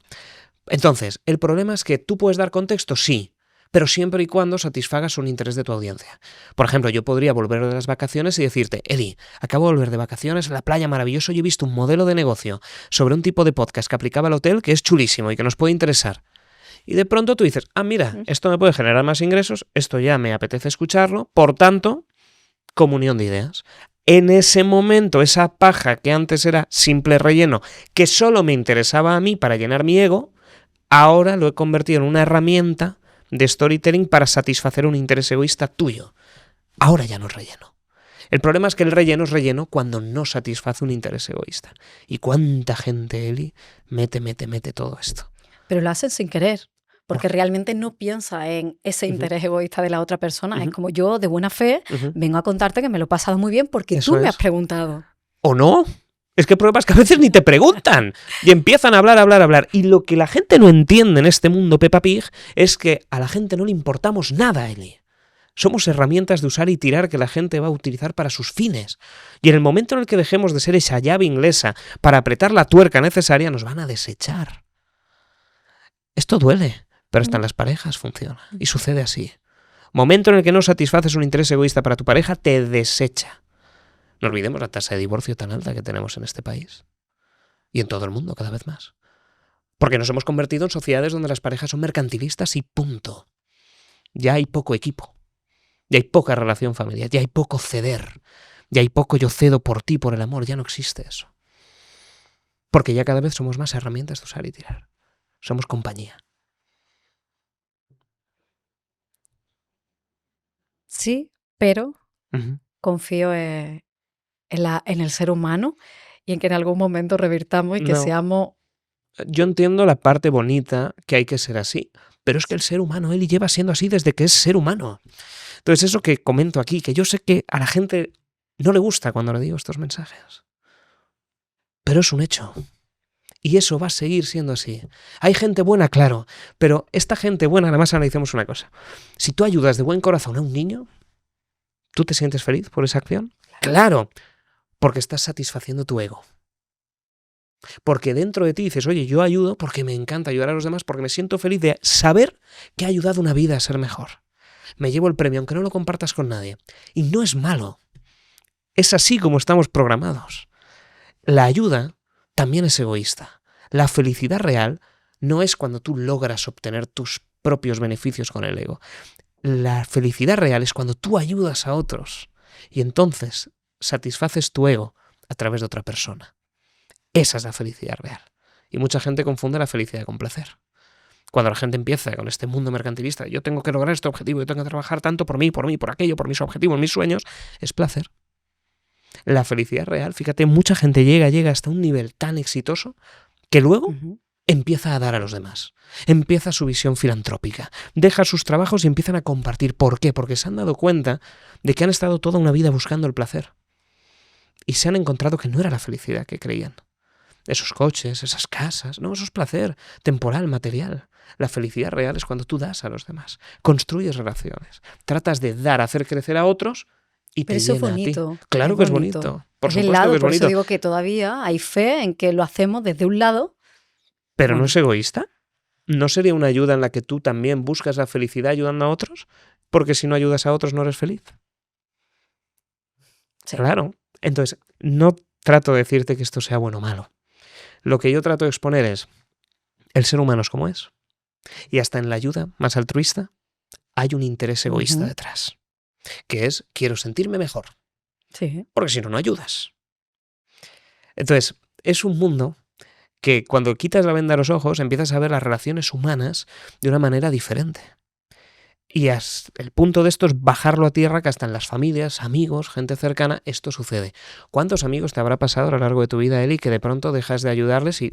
Entonces, el problema es que tú puedes dar contexto, sí, pero siempre y cuando satisfagas un interés de tu audiencia. Por ejemplo, yo podría volver de las vacaciones y decirte, Eli, acabo de volver de vacaciones a la playa, maravilloso, y he visto un modelo de negocio sobre un tipo de podcast que aplicaba al hotel que es chulísimo y que nos puede interesar. Y de pronto tú dices, mira, esto me puede generar más ingresos, esto ya me apetece escucharlo, por tanto, comunión de ideas. En ese momento, esa paja que antes era simple relleno, que solo me interesaba a mí para llenar mi ego, ahora lo he convertido en una herramienta de storytelling para satisfacer un interés egoísta tuyo. Ahora ya no es relleno. El problema es que el relleno es relleno cuando no satisface un interés egoísta. ¿Y cuánta gente, Eli, mete todo esto? Pero lo hacen sin querer, porque realmente no piensa en ese interés egoísta de la otra persona. Es como yo, de buena fe, vengo a contarte que me lo he pasado muy bien porque Eso tú me es. has preguntado. ¿O no? Es que el problema es que a veces ni te preguntan y empiezan a hablar. Y lo que la gente no entiende en este mundo Peppa Pig es que a la gente no le importamos nada, Eli. Somos herramientas de usar y tirar que la gente va a utilizar para sus fines. Y en el momento en el que dejemos de ser esa llave inglesa para apretar la tuerca necesaria, nos van a desechar. Esto duele, pero hasta en las parejas funciona. Y sucede así. Momento en el que no satisfaces un interés egoísta para tu pareja, te desecha. No olvidemos la tasa de divorcio tan alta que tenemos en este país. Y en todo el mundo, cada vez más. Porque nos hemos convertido en sociedades donde las parejas son mercantilistas y punto. Ya hay poco equipo. Ya hay poca relación familiar. Ya hay poco ceder. Ya hay poco yo cedo por ti, por el amor. Ya no existe eso. Porque ya cada vez somos más herramientas de usar y tirar. Somos compañía. Sí, pero confío en el ser humano y en que en algún momento revirtamos y que No. seamos... Yo entiendo la parte bonita que hay que ser así, pero es que el ser humano, Eli, lleva siendo así desde que es ser humano. Entonces eso que comento aquí, que yo sé que a la gente no le gusta cuando le digo estos mensajes, pero es un hecho. Y eso va a seguir siendo así. Hay gente buena, claro, pero esta gente buena, además analicemos una cosa. Si tú ayudas de buen corazón a un niño, ¿tú te sientes feliz por esa acción? Claro, porque estás satisfaciendo tu ego. Porque dentro de ti dices, oye, yo ayudo porque me encanta ayudar a los demás, porque me siento feliz de saber que he ayudado una vida a ser mejor. Me llevo el premio, aunque no lo compartas con nadie. Y no es malo. Es así como estamos programados. La ayuda también es egoísta. La felicidad real no es cuando tú logras obtener tus propios beneficios con el ego. La felicidad real es cuando tú ayudas a otros y entonces satisfaces tu ego a través de otra persona. Esa es la felicidad real. Y mucha gente confunde la felicidad con placer. Cuando la gente empieza con este mundo mercantilista, yo tengo que lograr este objetivo, yo tengo que trabajar tanto por mí, por aquello, por mis objetivos, mis sueños, es placer. La felicidad real, fíjate, mucha gente llega hasta un nivel tan exitoso que luego empieza a dar a los demás. Empieza su visión filantrópica. Deja sus trabajos y empiezan a compartir. ¿Por qué? Porque se han dado cuenta de que han estado toda una vida buscando el placer. Y se han encontrado que no era la felicidad que creían. Esos coches, esas casas, no, eso es placer temporal, material. La felicidad real es cuando tú das a los demás. Construyes relaciones. Tratas de dar, hacer crecer a otros y te Pero eso es llena a ti. bonito. Claro que es bonito. Por Es el supuesto lado, que es por eso bonito. digo que todavía hay fe en que lo hacemos desde un lado. Pero ¿no Bueno. es egoísta? ¿No sería una ayuda en la que tú también buscas la felicidad ayudando a otros? Porque si no ayudas a otros no eres feliz. Sí. Claro. Entonces, no trato de decirte que esto sea bueno o malo. Lo que yo trato de exponer es, el ser humano es como es. Y hasta en la ayuda más altruista hay un interés egoísta detrás. Que es, quiero sentirme mejor. Sí. Porque si no, no ayudas. Entonces, es un mundo que cuando quitas la venda a los ojos empiezas a ver las relaciones humanas de una manera diferente. Y el punto de esto es bajarlo a tierra, que hasta en las familias, amigos, gente cercana, esto sucede. ¿Cuántos amigos te habrá pasado a lo largo de tu vida, Eli, que de pronto dejas de ayudarles y,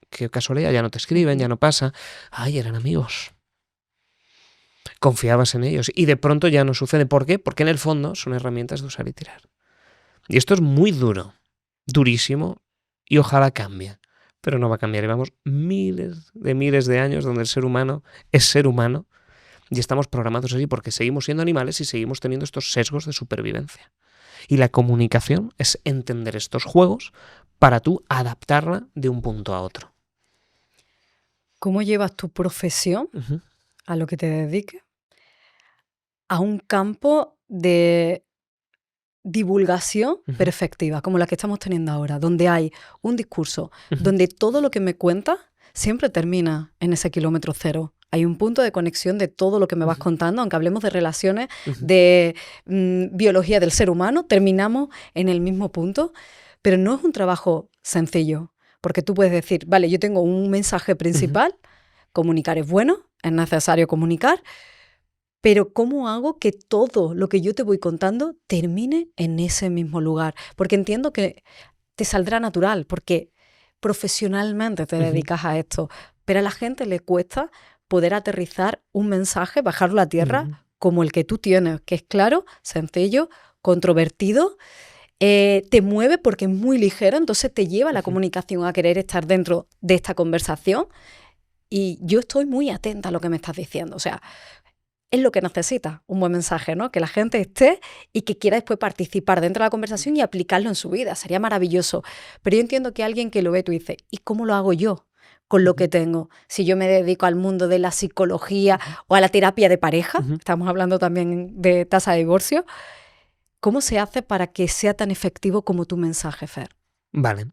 qué casualidad, ya no te escriben, ya no pasa? Ay, eran amigos. Confiabas en ellos y de pronto ya no sucede. ¿Por qué? Porque en el fondo son herramientas de usar y tirar. Y esto es muy duro, durísimo, y ojalá cambie. Pero no va a cambiar. Llevamos miles de años donde el ser humano es ser humano y estamos programados así porque seguimos siendo animales y seguimos teniendo estos sesgos de supervivencia. Y la comunicación es entender estos juegos para tú adaptarla de un punto a otro. ¿Cómo llevas tu profesión, a lo que te dediques, a un campo de divulgación pero efectiva, como la que estamos teniendo ahora, donde hay un discurso, donde todo lo que me cuentas siempre termina en ese kilómetro cero? Hay un punto de conexión de todo lo que me vas contando, aunque hablemos de relaciones, de biología del ser humano, terminamos en el mismo punto, pero no es un trabajo sencillo, porque tú puedes decir, vale, yo tengo un mensaje principal, comunicar es bueno, es necesario comunicar, pero ¿cómo hago que todo lo que yo te voy contando termine en ese mismo lugar? Porque entiendo que te saldrá natural, porque profesionalmente te dedicas a esto, pero a la gente le cuesta poder aterrizar un mensaje, bajarlo a tierra como el que tú tienes, que es claro, sencillo, controvertido, te mueve porque es muy ligero, entonces te lleva la comunicación a querer estar dentro de esta conversación y yo estoy muy atenta a lo que me estás diciendo, o sea, es lo que necesita un buen mensaje, ¿no? Que la gente esté y que quiera después participar dentro de la conversación y aplicarlo en su vida. Sería maravilloso. Pero yo entiendo que alguien que lo ve, tú dices, ¿y cómo lo hago yo con lo que tengo? Si yo me dedico al mundo de la psicología o a la terapia de pareja, estamos hablando también de tasa de divorcio, ¿cómo se hace para que sea tan efectivo como tu mensaje, Fer? Vale.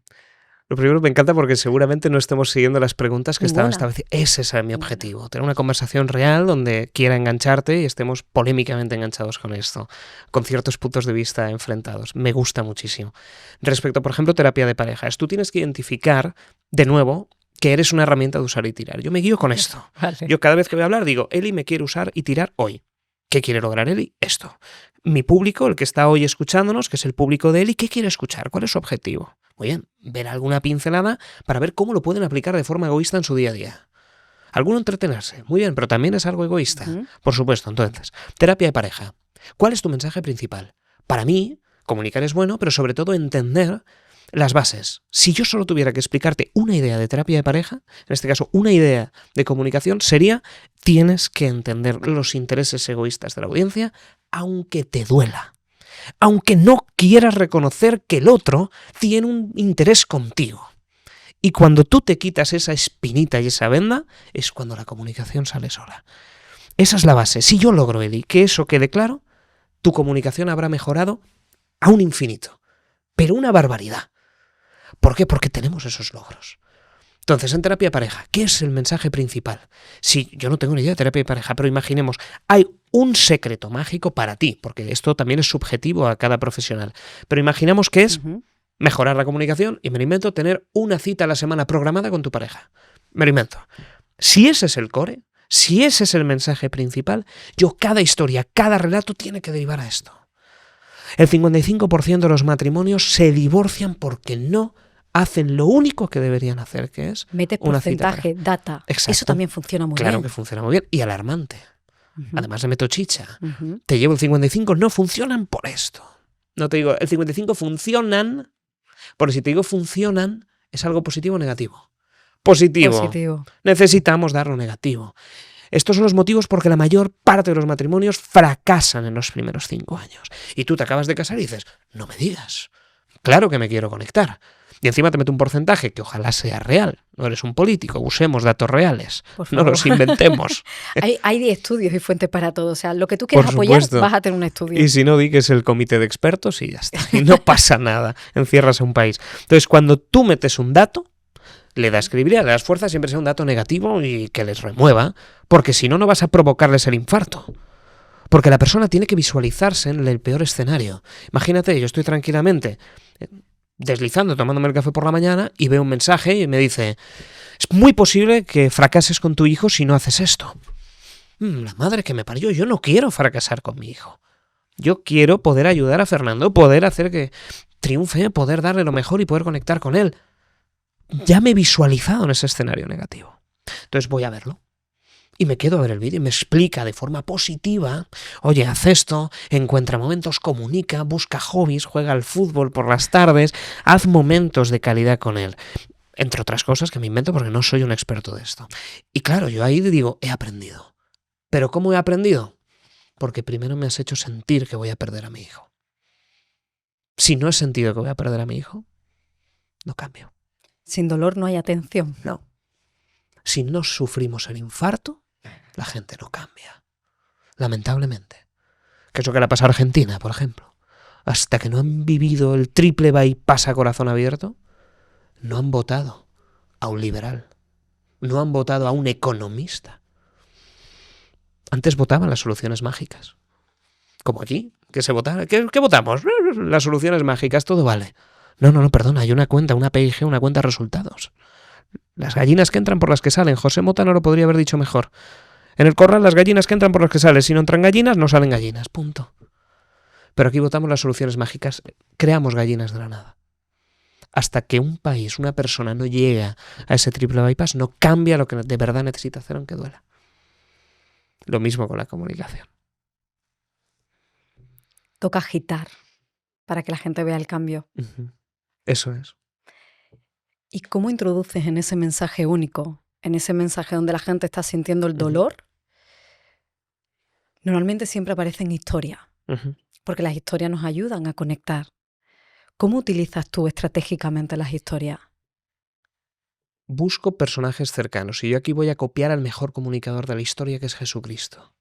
Lo primero me encanta porque seguramente no estemos siguiendo las preguntas que estaban establecidas. Ese es mi objetivo, tener una conversación real donde quiera engancharte y estemos polémicamente enganchados con esto, con ciertos puntos de vista enfrentados. Me gusta muchísimo. Respecto, por ejemplo, terapia de parejas, tú tienes que identificar, de nuevo, que eres una herramienta de usar y tirar. Yo me guío con esto. Vale. Yo cada vez que voy a hablar digo, Eli me quiere usar y tirar hoy. ¿Qué quiere lograr Eli? Esto. Mi público, el que está hoy escuchándonos, que es el público de Eli, ¿qué quiere escuchar? ¿Cuál es su objetivo? Muy bien, ver alguna pincelada para ver cómo lo pueden aplicar de forma egoísta en su día a día. Alguno entretenerse, muy bien, pero también es algo egoísta. Por supuesto, entonces, terapia de pareja. ¿Cuál es tu mensaje principal? Para mí, comunicar es bueno, pero sobre todo entender las bases. Si yo solo tuviera que explicarte una idea de terapia de pareja, en este caso una idea de comunicación, sería tienes que entender los intereses egoístas de la audiencia, aunque te duela. Aunque no quieras reconocer que el otro tiene un interés contigo. Y cuando tú te quitas esa espinita y esa venda, es cuando la comunicación sale sola. Esa es la base. Si yo logro, Eli, que eso quede claro, tu comunicación habrá mejorado a un infinito. Pero una barbaridad. ¿Por qué? Porque tenemos esos logros. Entonces, en terapia de pareja, ¿qué es el mensaje principal? Sí, yo no tengo ni idea de terapia de pareja, pero imaginemos, hay un secreto mágico para ti, porque esto también es subjetivo a cada profesional. Pero imaginemos que es mejorar la comunicación y me lo invento tener una cita a la semana programada con tu pareja. Me lo invento. Si ese es el core, si ese es el mensaje principal, cada historia, cada relato tiene que derivar a esto. El 55% de los matrimonios se divorcian porque no hacen lo único que deberían hacer, que es metes una porcentaje, cita. data. Exacto. Eso también funciona muy bien. Claro que funciona muy bien y alarmante. Además le meto chicha. Te llevo el 55, no funcionan por esto. No te digo, el 55 funcionan, porque si te digo funcionan, es algo positivo o negativo. Positivo. Necesitamos darlo negativo. Estos son los motivos porque la mayor parte de los matrimonios fracasan en los primeros 5 años. Y tú te acabas de casar y dices, no me digas, claro que me quiero conectar. Y encima te mete un porcentaje que ojalá sea real. No eres un político, usemos datos reales, no los inventemos. Hay estudios y fuentes para todo. O sea, lo que tú quieras apoyar, vas a tener un estudio. Y si no, di que es el comité de expertos y ya está. Y no pasa nada, encierras a un país. Entonces, cuando tú metes un dato, le das credibilidad, le das fuerza, siempre sea un dato negativo y que les remueva, porque si no, no vas a provocarles el infarto. Porque la persona tiene que visualizarse en el peor escenario. Imagínate, yo estoy tranquilamente deslizando, tomándome el café por la mañana y veo un mensaje y me dice, es muy posible que fracases con tu hijo si no haces esto. La madre que me parió, yo no quiero fracasar con mi hijo. Yo quiero poder ayudar a Fernando, poder hacer que triunfe, poder darle lo mejor y poder conectar con él. Ya me he visualizado en ese escenario negativo. Entonces voy a verlo. Y me quedo a ver el vídeo y me explica de forma positiva, oye, haz esto, encuentra momentos, comunica, busca hobbies, juega al fútbol por las tardes, haz momentos de calidad con él. Entre otras cosas que me invento porque no soy un experto de esto. Y claro, yo ahí digo, he aprendido. ¿Pero cómo he aprendido? Porque primero me has hecho sentir que voy a perder a mi hijo. Si no he sentido que voy a perder a mi hijo, no cambio. Sin dolor no hay atención. No. Si no sufrimos el infarto, la gente no cambia. Lamentablemente. Que es lo que le pasa a Argentina, por ejemplo. Hasta que no han vivido el triple bypass a corazón abierto, no han votado a un liberal. No han votado a un economista. Antes votaban las soluciones mágicas. Como aquí, que se votaba. ¿Qué votamos? Las soluciones mágicas, todo vale. No, perdona, hay una cuenta, una PIG, una cuenta de resultados. Las gallinas que entran por las que salen. José Mota no lo podría haber dicho mejor. En el corral las gallinas que entran por las que salen. Si no entran gallinas, no salen gallinas. Punto. Pero aquí votamos las soluciones mágicas. Creamos gallinas de la nada. Hasta que un país, una persona no llega a ese triple bypass, no cambia lo que de verdad necesita hacer aunque duela. Lo mismo con la comunicación. Toca agitar para que la gente vea el cambio. Eso es. ¿Y cómo introduces en ese mensaje único, en ese mensaje donde la gente está sintiendo el dolor? Normalmente siempre aparecen historias, porque las historias nos ayudan a conectar. ¿Cómo utilizas tú estratégicamente las historias? Busco personajes cercanos y yo aquí voy a copiar al mejor comunicador de la historia, que es Jesucristo.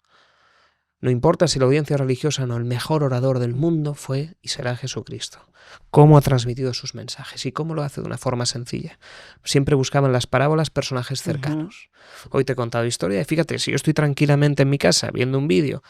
No importa si la audiencia es religiosa o no, el mejor orador del mundo fue y será Jesucristo. Cómo ha transmitido sus mensajes y cómo lo hace de una forma sencilla. Siempre buscaban las parábolas personajes cercanos. Hoy te he contado historia y fíjate, si yo estoy tranquilamente en mi casa viendo un vídeo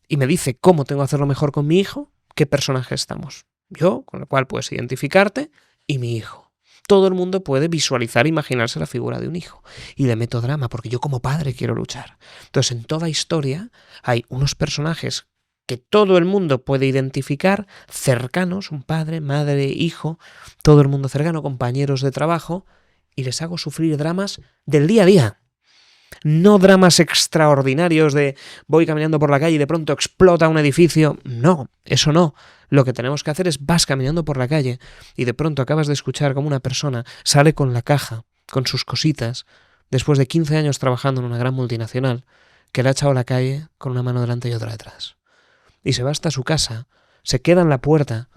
y me dice cómo tengo que hacerlo mejor con mi hijo, ¿qué personaje estamos? Yo, con lo cual puedes identificarte, y mi hijo. Todo el mundo puede visualizar e imaginarse la figura de un hijo. Y le meto drama, porque yo como padre quiero luchar. Entonces, en toda historia hay unos personajes que todo el mundo puede identificar, cercanos, un padre, madre, hijo, todo el mundo cercano, compañeros de trabajo, y les hago sufrir dramas del día a día. No dramas extraordinarios de voy caminando por la calle y de pronto explota un edificio. No, eso no. Lo que tenemos que hacer es vas caminando por la calle y de pronto acabas de escuchar como una persona sale con la caja, con sus cositas, después de 15 años trabajando en una gran multinacional, que le ha echado a la calle con una mano delante y otra detrás. Y se va hasta su casa, se queda en la puerta,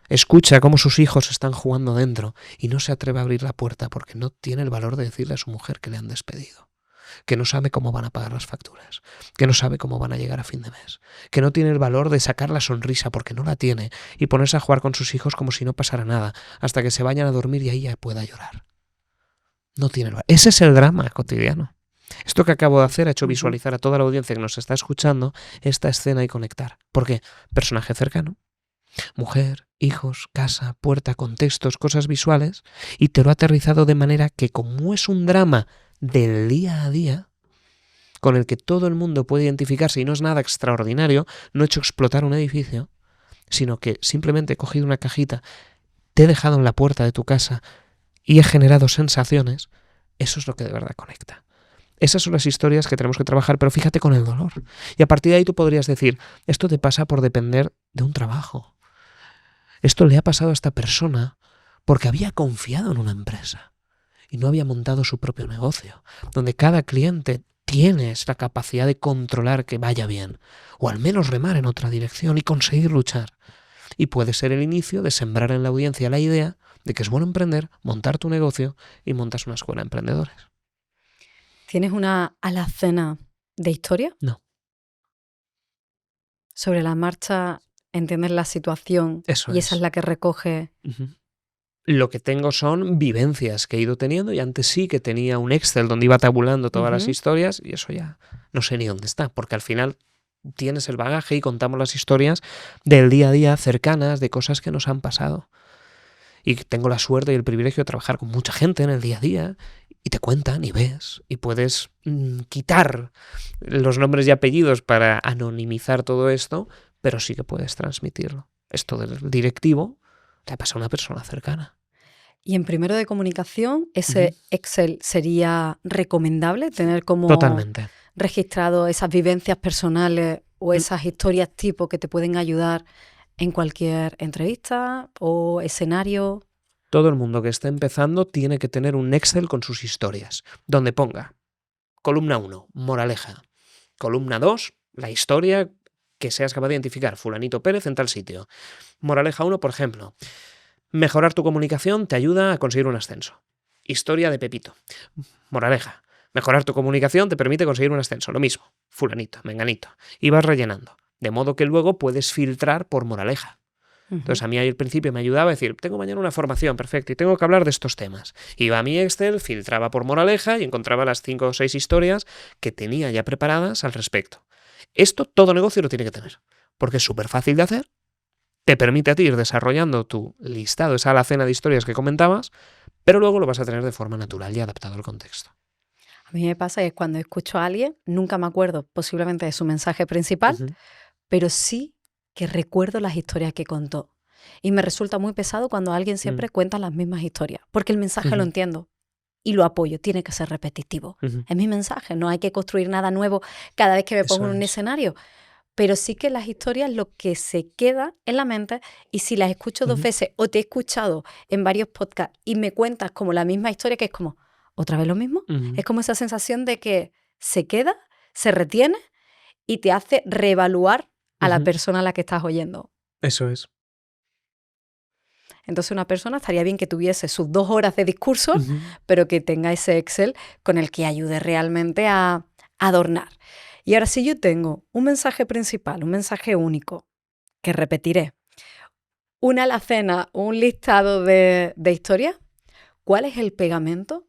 escucha cómo sus hijos están jugando dentro y no se atreve a abrir la puerta porque no tiene el valor de decirle a su mujer que le han despedido, que no sabe cómo van a pagar las facturas, que no sabe cómo van a llegar a fin de mes, que no tiene el valor de sacar la sonrisa porque no la tiene y ponerse a jugar con sus hijos como si no pasara nada, hasta que se vayan a dormir y ahí ya pueda llorar. No tiene el valor. Ese es el drama cotidiano. Esto que acabo de hacer ha hecho visualizar a toda la audiencia que nos está escuchando esta escena y conectar. ¿Por qué? Personaje cercano, mujer, hijos, casa, puerta, contextos, cosas visuales, y te lo ha aterrizado de manera que, como es un drama del día a día, con el que todo el mundo puede identificarse y no es nada extraordinario, no he hecho explotar un edificio, sino que simplemente he cogido una cajita, te he dejado en la puerta de tu casa y he generado sensaciones. Eso es lo que de verdad conecta. Esas son las historias que tenemos que trabajar, pero fíjate con el dolor. Y a partir de ahí tú podrías decir, esto te pasa por depender de un trabajo. Esto le ha pasado a esta persona porque había confiado en una empresa y no había montado su propio negocio, donde cada cliente tiene la capacidad de controlar que vaya bien, o al menos remar en otra dirección y conseguir luchar. Y puede ser el inicio de sembrar en la audiencia la idea de que es bueno emprender, montar tu negocio y montas una escuela de emprendedores. ¿Tienes una alacena de historia? No. Sobre la marcha entiendes la situación Eso y esa es la que recoge. Lo que tengo son vivencias que he ido teniendo y antes sí que tenía un Excel donde iba tabulando todas las historias y eso ya no sé ni dónde está, porque al final tienes el bagaje y contamos las historias del día a día cercanas de cosas que nos han pasado. Y tengo la suerte y el privilegio de trabajar con mucha gente en el día a día y te cuentan y ves y puedes quitar los nombres y apellidos para anonimizar todo esto, pero sí que puedes transmitirlo. Esto del directivo le pasa a una persona cercana. Y en primero de comunicación, ¿ese Excel sería recomendable tener como Totalmente registrado esas vivencias personales o esas historias tipo que te pueden ayudar en cualquier entrevista o escenario? Todo el mundo que esté empezando tiene que tener un Excel con sus historias, donde ponga columna 1, moraleja, columna 2, la historia que seas capaz de identificar, fulanito Pérez en tal sitio. Moraleja 1, por ejemplo, mejorar tu comunicación te ayuda a conseguir un ascenso. Historia de Pepito. Moraleja, mejorar tu comunicación te permite conseguir un ascenso. Lo mismo, fulanito, menganito. Y vas rellenando. De modo que luego puedes filtrar por moraleja. Entonces a mí ahí al principio me ayudaba a decir, tengo mañana una formación, perfecto, y tengo que hablar de estos temas. Iba a mi Excel, filtraba por moraleja y encontraba las 5 o 6 historias que tenía ya preparadas al respecto. Esto todo negocio lo tiene que tener, porque es súper fácil de hacer, te permite a ti ir desarrollando tu listado, esa alacena de historias que comentabas, pero luego lo vas a tener de forma natural y adaptado al contexto. A mí me pasa que cuando escucho a alguien, nunca me acuerdo posiblemente de su mensaje principal, pero sí que recuerdo las historias que contó. Y me resulta muy pesado cuando alguien siempre cuenta las mismas historias, porque el mensaje lo entiendo y lo apoyo, tiene que ser repetitivo. Es mi mensaje, no hay que construir nada nuevo cada vez que me pongo en un escenario. Pero sí que las historias, lo que se queda en la mente, y si las escucho 2 veces o te he escuchado en varios podcasts y me cuentas como la misma historia, que es como, ¿otra vez lo mismo? Es como esa sensación de que se queda, se retiene y te hace reevaluar a la persona a la que estás oyendo. Eso es. Entonces una persona estaría bien que tuviese sus 2 horas de discurso, pero que tenga ese Excel con el que ayude realmente a adornar. Y ahora, si yo tengo un mensaje principal, un mensaje único, que repetiré, una alacena, un listado de historias, ¿cuál es el pegamento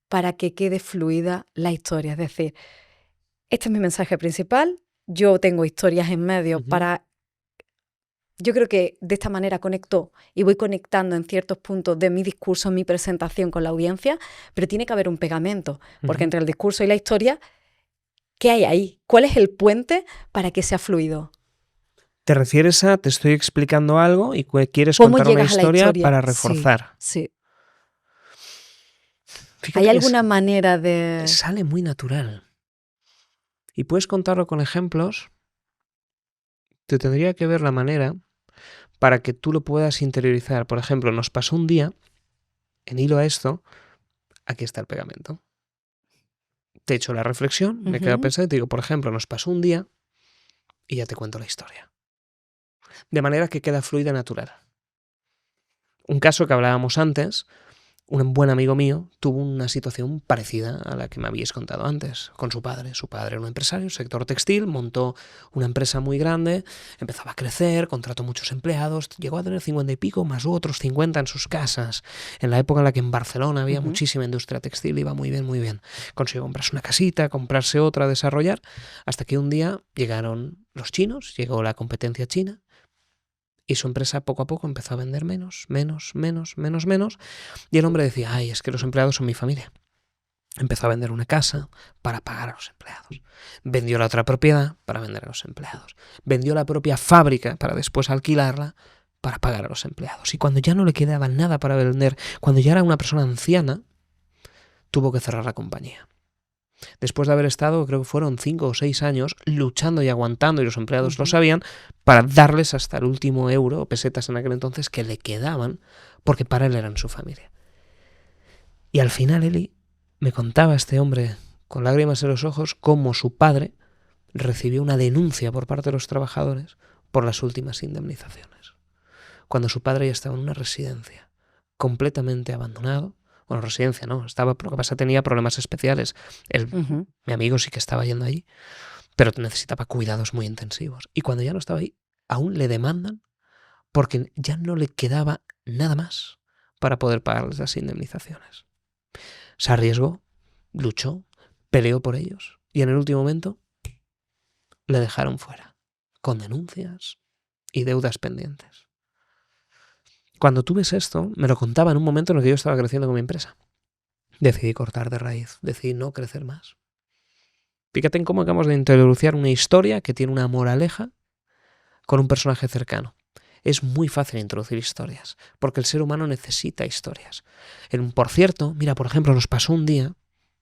para que quede fluida la historia? Es decir, este es mi mensaje principal, yo tengo historias en medio para... Yo creo que de esta manera conecto y voy conectando en ciertos puntos de mi discurso, mi presentación con la audiencia, pero tiene que haber un pegamento, porque entre el discurso y la historia, ¿qué hay ahí? ¿Cuál es el puente para que sea fluido? ¿Te refieres a te estoy explicando algo y quieres contar una historia para reforzar? Sí. Fíjate ¿Hay alguna manera de...? Sale muy natural. Y puedes contarlo con ejemplos. Te tendría que ver la manera para que tú lo puedas interiorizar. Por ejemplo, nos pasó un día, en hilo a esto, aquí está el pegamento. Te he hecho la reflexión, me he quedado pensando y te digo, por ejemplo, nos pasó un día y ya te cuento la historia. De manera que queda fluida y natural. Un caso que hablábamos antes, un buen amigo mío tuvo una situación parecida a la que me habíais contado antes, con su padre. Su padre era un empresario, sector textil, montó una empresa muy grande, empezaba a crecer, contrató muchos empleados, llegó a tener 50 y pico, más otros 50 en sus casas. En la época en la que en Barcelona había muchísima industria textil, iba muy bien, muy bien. Consiguió comprarse una casita, comprarse otra, desarrollar, hasta que un día llegaron los chinos, llegó la competencia china, y su empresa poco a poco empezó a vender menos. Y el hombre decía, ay, es que los empleados son mi familia. Empezó a vender una casa para pagar a los empleados. Vendió la otra propiedad para vender a los empleados. Vendió la propia fábrica para después alquilarla para pagar a los empleados. Y cuando ya no le quedaba nada para vender, cuando ya era una persona anciana, tuvo que cerrar la compañía. Después de haber estado, creo que fueron 5 o 6 años, luchando y aguantando, y los empleados lo sabían, para darles hasta el último euro o pesetas en aquel entonces que le quedaban, porque para él eran su familia. Y al final Eli me contaba, este hombre con lágrimas en los ojos, cómo su padre recibió una denuncia por parte de los trabajadores por las últimas indemnizaciones. Cuando su padre ya estaba en una residencia, completamente abandonado. Bueno, residencia no, lo que pasa tenía problemas especiales. Mi amigo sí que estaba yendo allí, pero necesitaba cuidados muy intensivos. Y cuando ya no estaba ahí, aún le demandan porque ya no le quedaba nada más para poder pagarles las indemnizaciones. Se arriesgó, luchó, peleó por ellos y en el último momento le dejaron fuera, con denuncias y deudas pendientes. Cuando tú ves esto, me lo contaba en un momento en el que yo estaba creciendo con mi empresa. Decidí cortar de raíz, decidí no crecer más. Fíjate en cómo acabamos de introducir una historia que tiene una moraleja con un personaje cercano. Es muy fácil introducir historias, porque el ser humano necesita historias. Por cierto, mira, por ejemplo, nos pasó un día,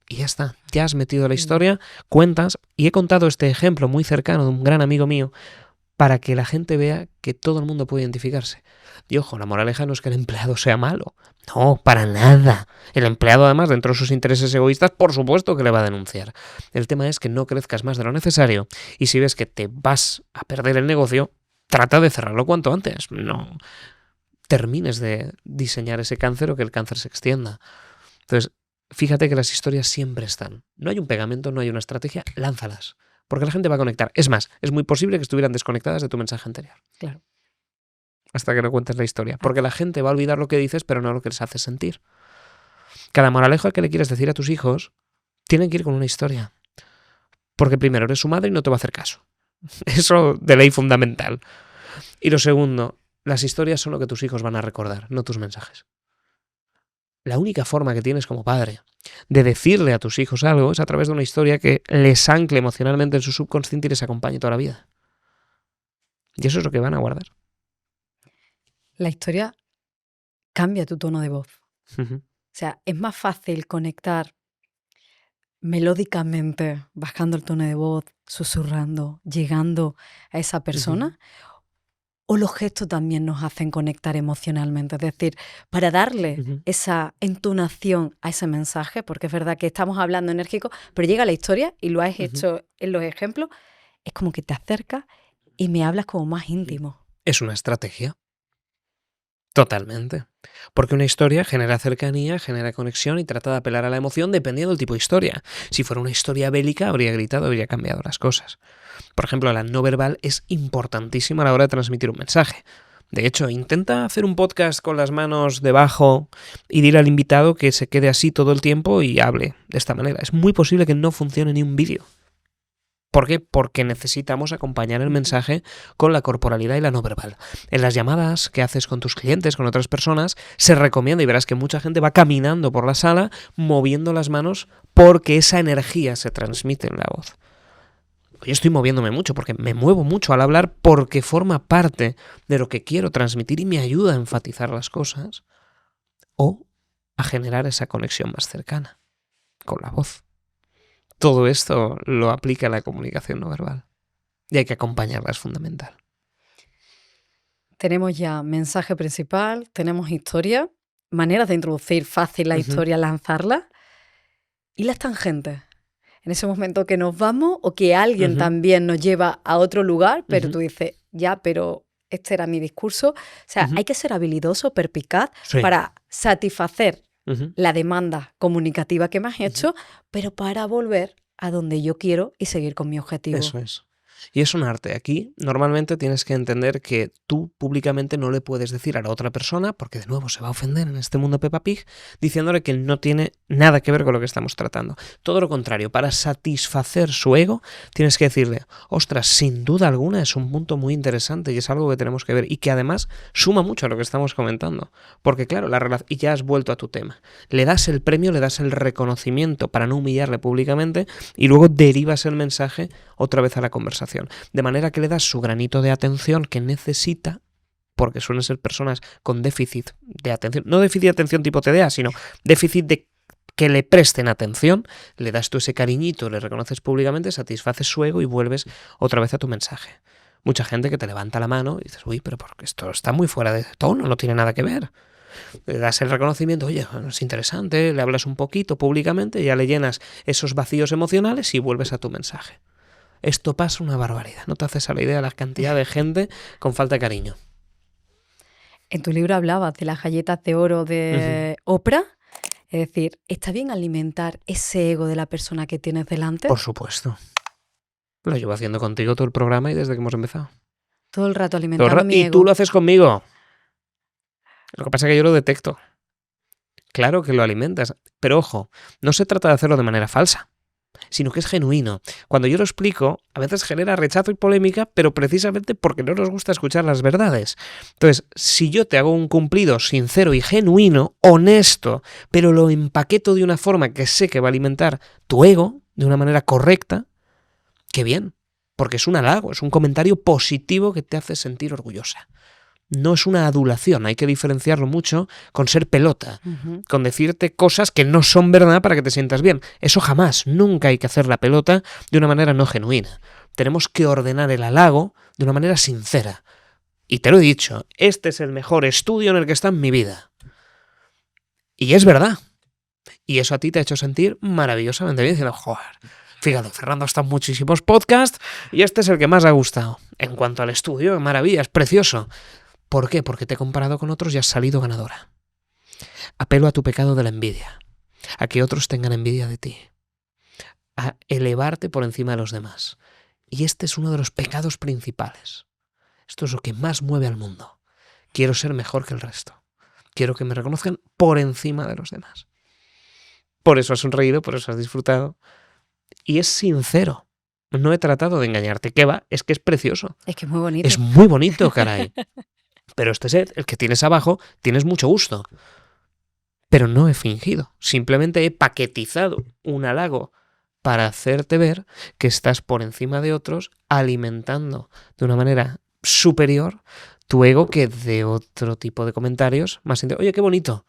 y ya está, ya has metido la historia, cuentas, y he contado este ejemplo muy cercano de un gran amigo mío, para que la gente vea que todo el mundo puede identificarse. Y ojo, la moraleja no es que el empleado sea malo. No, para nada. El empleado, además, dentro de sus intereses egoístas, por supuesto que le va a denunciar. El tema es que no crezcas más de lo necesario y si ves que te vas a perder el negocio, trata de cerrarlo cuanto antes. No termines de diseñar ese cáncer o que el cáncer se extienda. Entonces, fíjate que las historias siempre están. No hay un pegamento, no hay una estrategia, lánzalas. Porque la gente va a conectar. Es más, es muy posible que estuvieran desconectadas de tu mensaje anterior. Claro. Hasta que no cuentes la historia. Porque la gente va a olvidar lo que dices, pero no lo que les hace sentir. Cada moraleja que le quieres decir a tus hijos, tienen que ir con una historia. Porque primero, eres su madre y no te va a hacer caso. Eso de ley fundamental. Y lo segundo, las historias son lo que tus hijos van a recordar, no tus mensajes. la única forma que tienes como padre de decirle a tus hijos algo es a través de una historia que les ancle emocionalmente en su subconsciente y les acompañe toda la vida. Y eso es lo que van a guardar. La historia cambia tu tono de voz. Ujú. O sea, es más fácil conectar melódicamente, bajando el tono de voz, susurrando, llegando a esa persona, o los gestos también nos hacen conectar emocionalmente. Es decir, para darle esa entonación a ese mensaje, porque es verdad que estamos hablando enérgico, pero llega la historia y lo has hecho en los ejemplos, es como que te acercas y me hablas como más íntimo. Es una estrategia. Totalmente. Porque una historia genera cercanía, genera conexión y trata de apelar a la emoción dependiendo del tipo de historia. Si fuera una historia bélica, habría gritado, habría cambiado las cosas. Por ejemplo, la no verbal es importantísima a la hora de transmitir un mensaje. De hecho, intenta hacer un podcast con las manos debajo y dile al invitado que se quede así todo el tiempo y hable de esta manera. Es muy posible que no funcione ni un vídeo. ¿Por qué? Porque necesitamos acompañar el mensaje con la corporalidad y la no verbal. En las llamadas que haces con tus clientes, con otras personas, se recomienda, y verás que mucha gente va caminando por la sala moviendo las manos porque esa energía se transmite en la voz. Yo estoy moviéndome mucho porque me muevo mucho al hablar porque forma parte de lo que quiero transmitir y me ayuda a enfatizar las cosas o a generar esa conexión más cercana con la voz. Todo esto lo aplica a la comunicación no verbal y hay que acompañarla, es fundamental. Tenemos ya mensaje principal, tenemos historia, maneras de introducir fácil la historia, lanzarla, y las tangentes. En ese momento que nos vamos o que alguien también nos lleva a otro lugar, pero tú dices, ya, pero este era mi discurso. O sea, hay que ser habilidoso, perspicaz, para satisfacer la demanda comunicativa que me has hecho, pero para volver a donde yo quiero y seguir con mi objetivo. Eso es. Y es un arte. Aquí normalmente tienes que entender que tú públicamente no le puedes decir a la otra persona, porque de nuevo se va a ofender en este mundo Peppa Pig, diciéndole que no tiene nada que ver con lo que estamos tratando. Todo lo contrario, para satisfacer su ego, tienes que decirle, ostras, sin duda alguna es un punto muy interesante y es algo que tenemos que ver y que además suma mucho a lo que estamos comentando. Porque claro, y ya has vuelto a tu tema. Le das el premio, le das el reconocimiento para no humillarle públicamente y luego derivas el mensaje otra vez a la conversación. De manera que le das su granito de atención que necesita, porque suelen ser personas con déficit de atención, no déficit de atención tipo TDA, sino déficit de que le presten atención, le das tú ese cariñito, le reconoces públicamente, satisfaces su ego y vuelves otra vez a tu mensaje. Mucha gente que te levanta la mano y dices, uy, pero porque esto está muy fuera de tono, no tiene nada que ver. Le das el reconocimiento, oye, es interesante, le hablas un poquito públicamente, ya le llenas esos vacíos emocionales y vuelves a tu mensaje. Esto pasa una barbaridad. No te haces a la idea de la cantidad de gente con falta de cariño. En tu libro hablabas de las galletas de oro de Oprah. Es decir, ¿está bien alimentar ese ego de la persona que tienes delante? Por supuesto. Lo llevo haciendo contigo todo el programa y desde que hemos empezado. Todo el rato alimentando mi ego. Y tú lo haces conmigo. Lo que pasa es que yo lo detecto. Claro que lo alimentas. Pero ojo, no se trata de hacerlo de manera falsa, sino que es genuino. Cuando yo lo explico, a veces genera rechazo y polémica, pero precisamente porque no nos gusta escuchar las verdades. Entonces, si yo te hago un cumplido sincero y genuino, honesto, pero lo empaqueto de una forma que sé que va a alimentar tu ego, de una manera correcta, qué bien, porque es un halago, es un comentario positivo que te hace sentir orgullosa. No es una adulación, hay que diferenciarlo mucho con ser pelota, con decirte cosas que no son verdad para que te sientas bien. Eso jamás, nunca hay que hacer la pelota de una manera no genuina. Tenemos que ordenar el halago de una manera sincera. Y te lo he dicho, este es el mejor estudio en el que está en mi vida. Y es verdad. Y eso a ti te ha hecho sentir maravillosamente bien, diciendo, joder, fíjate, Fernando está en muchísimos podcasts y este es el que más ha gustado. En cuanto al estudio, maravilla, es precioso. ¿Por qué? Porque te he comparado con otros y has salido ganadora. Apelo a tu pecado de la envidia, a que otros tengan envidia de ti, a elevarte por encima de los demás. Y este es uno de los pecados principales. Esto es lo que más mueve al mundo. Quiero ser mejor que el resto. Quiero que me reconozcan por encima de los demás. Por eso has sonreído, por eso has disfrutado. Y es sincero. No he tratado de engañarte. ¿Qué va? Es que es precioso. Es que es muy bonito. Es muy bonito, caray. Pero este set, el que tienes abajo, tienes mucho gusto. pero no he fingido. Simplemente he paquetizado un halago para hacerte ver que estás por encima de otros, alimentando de una manera superior tu ego que de otro tipo de comentarios más oye, qué bonito.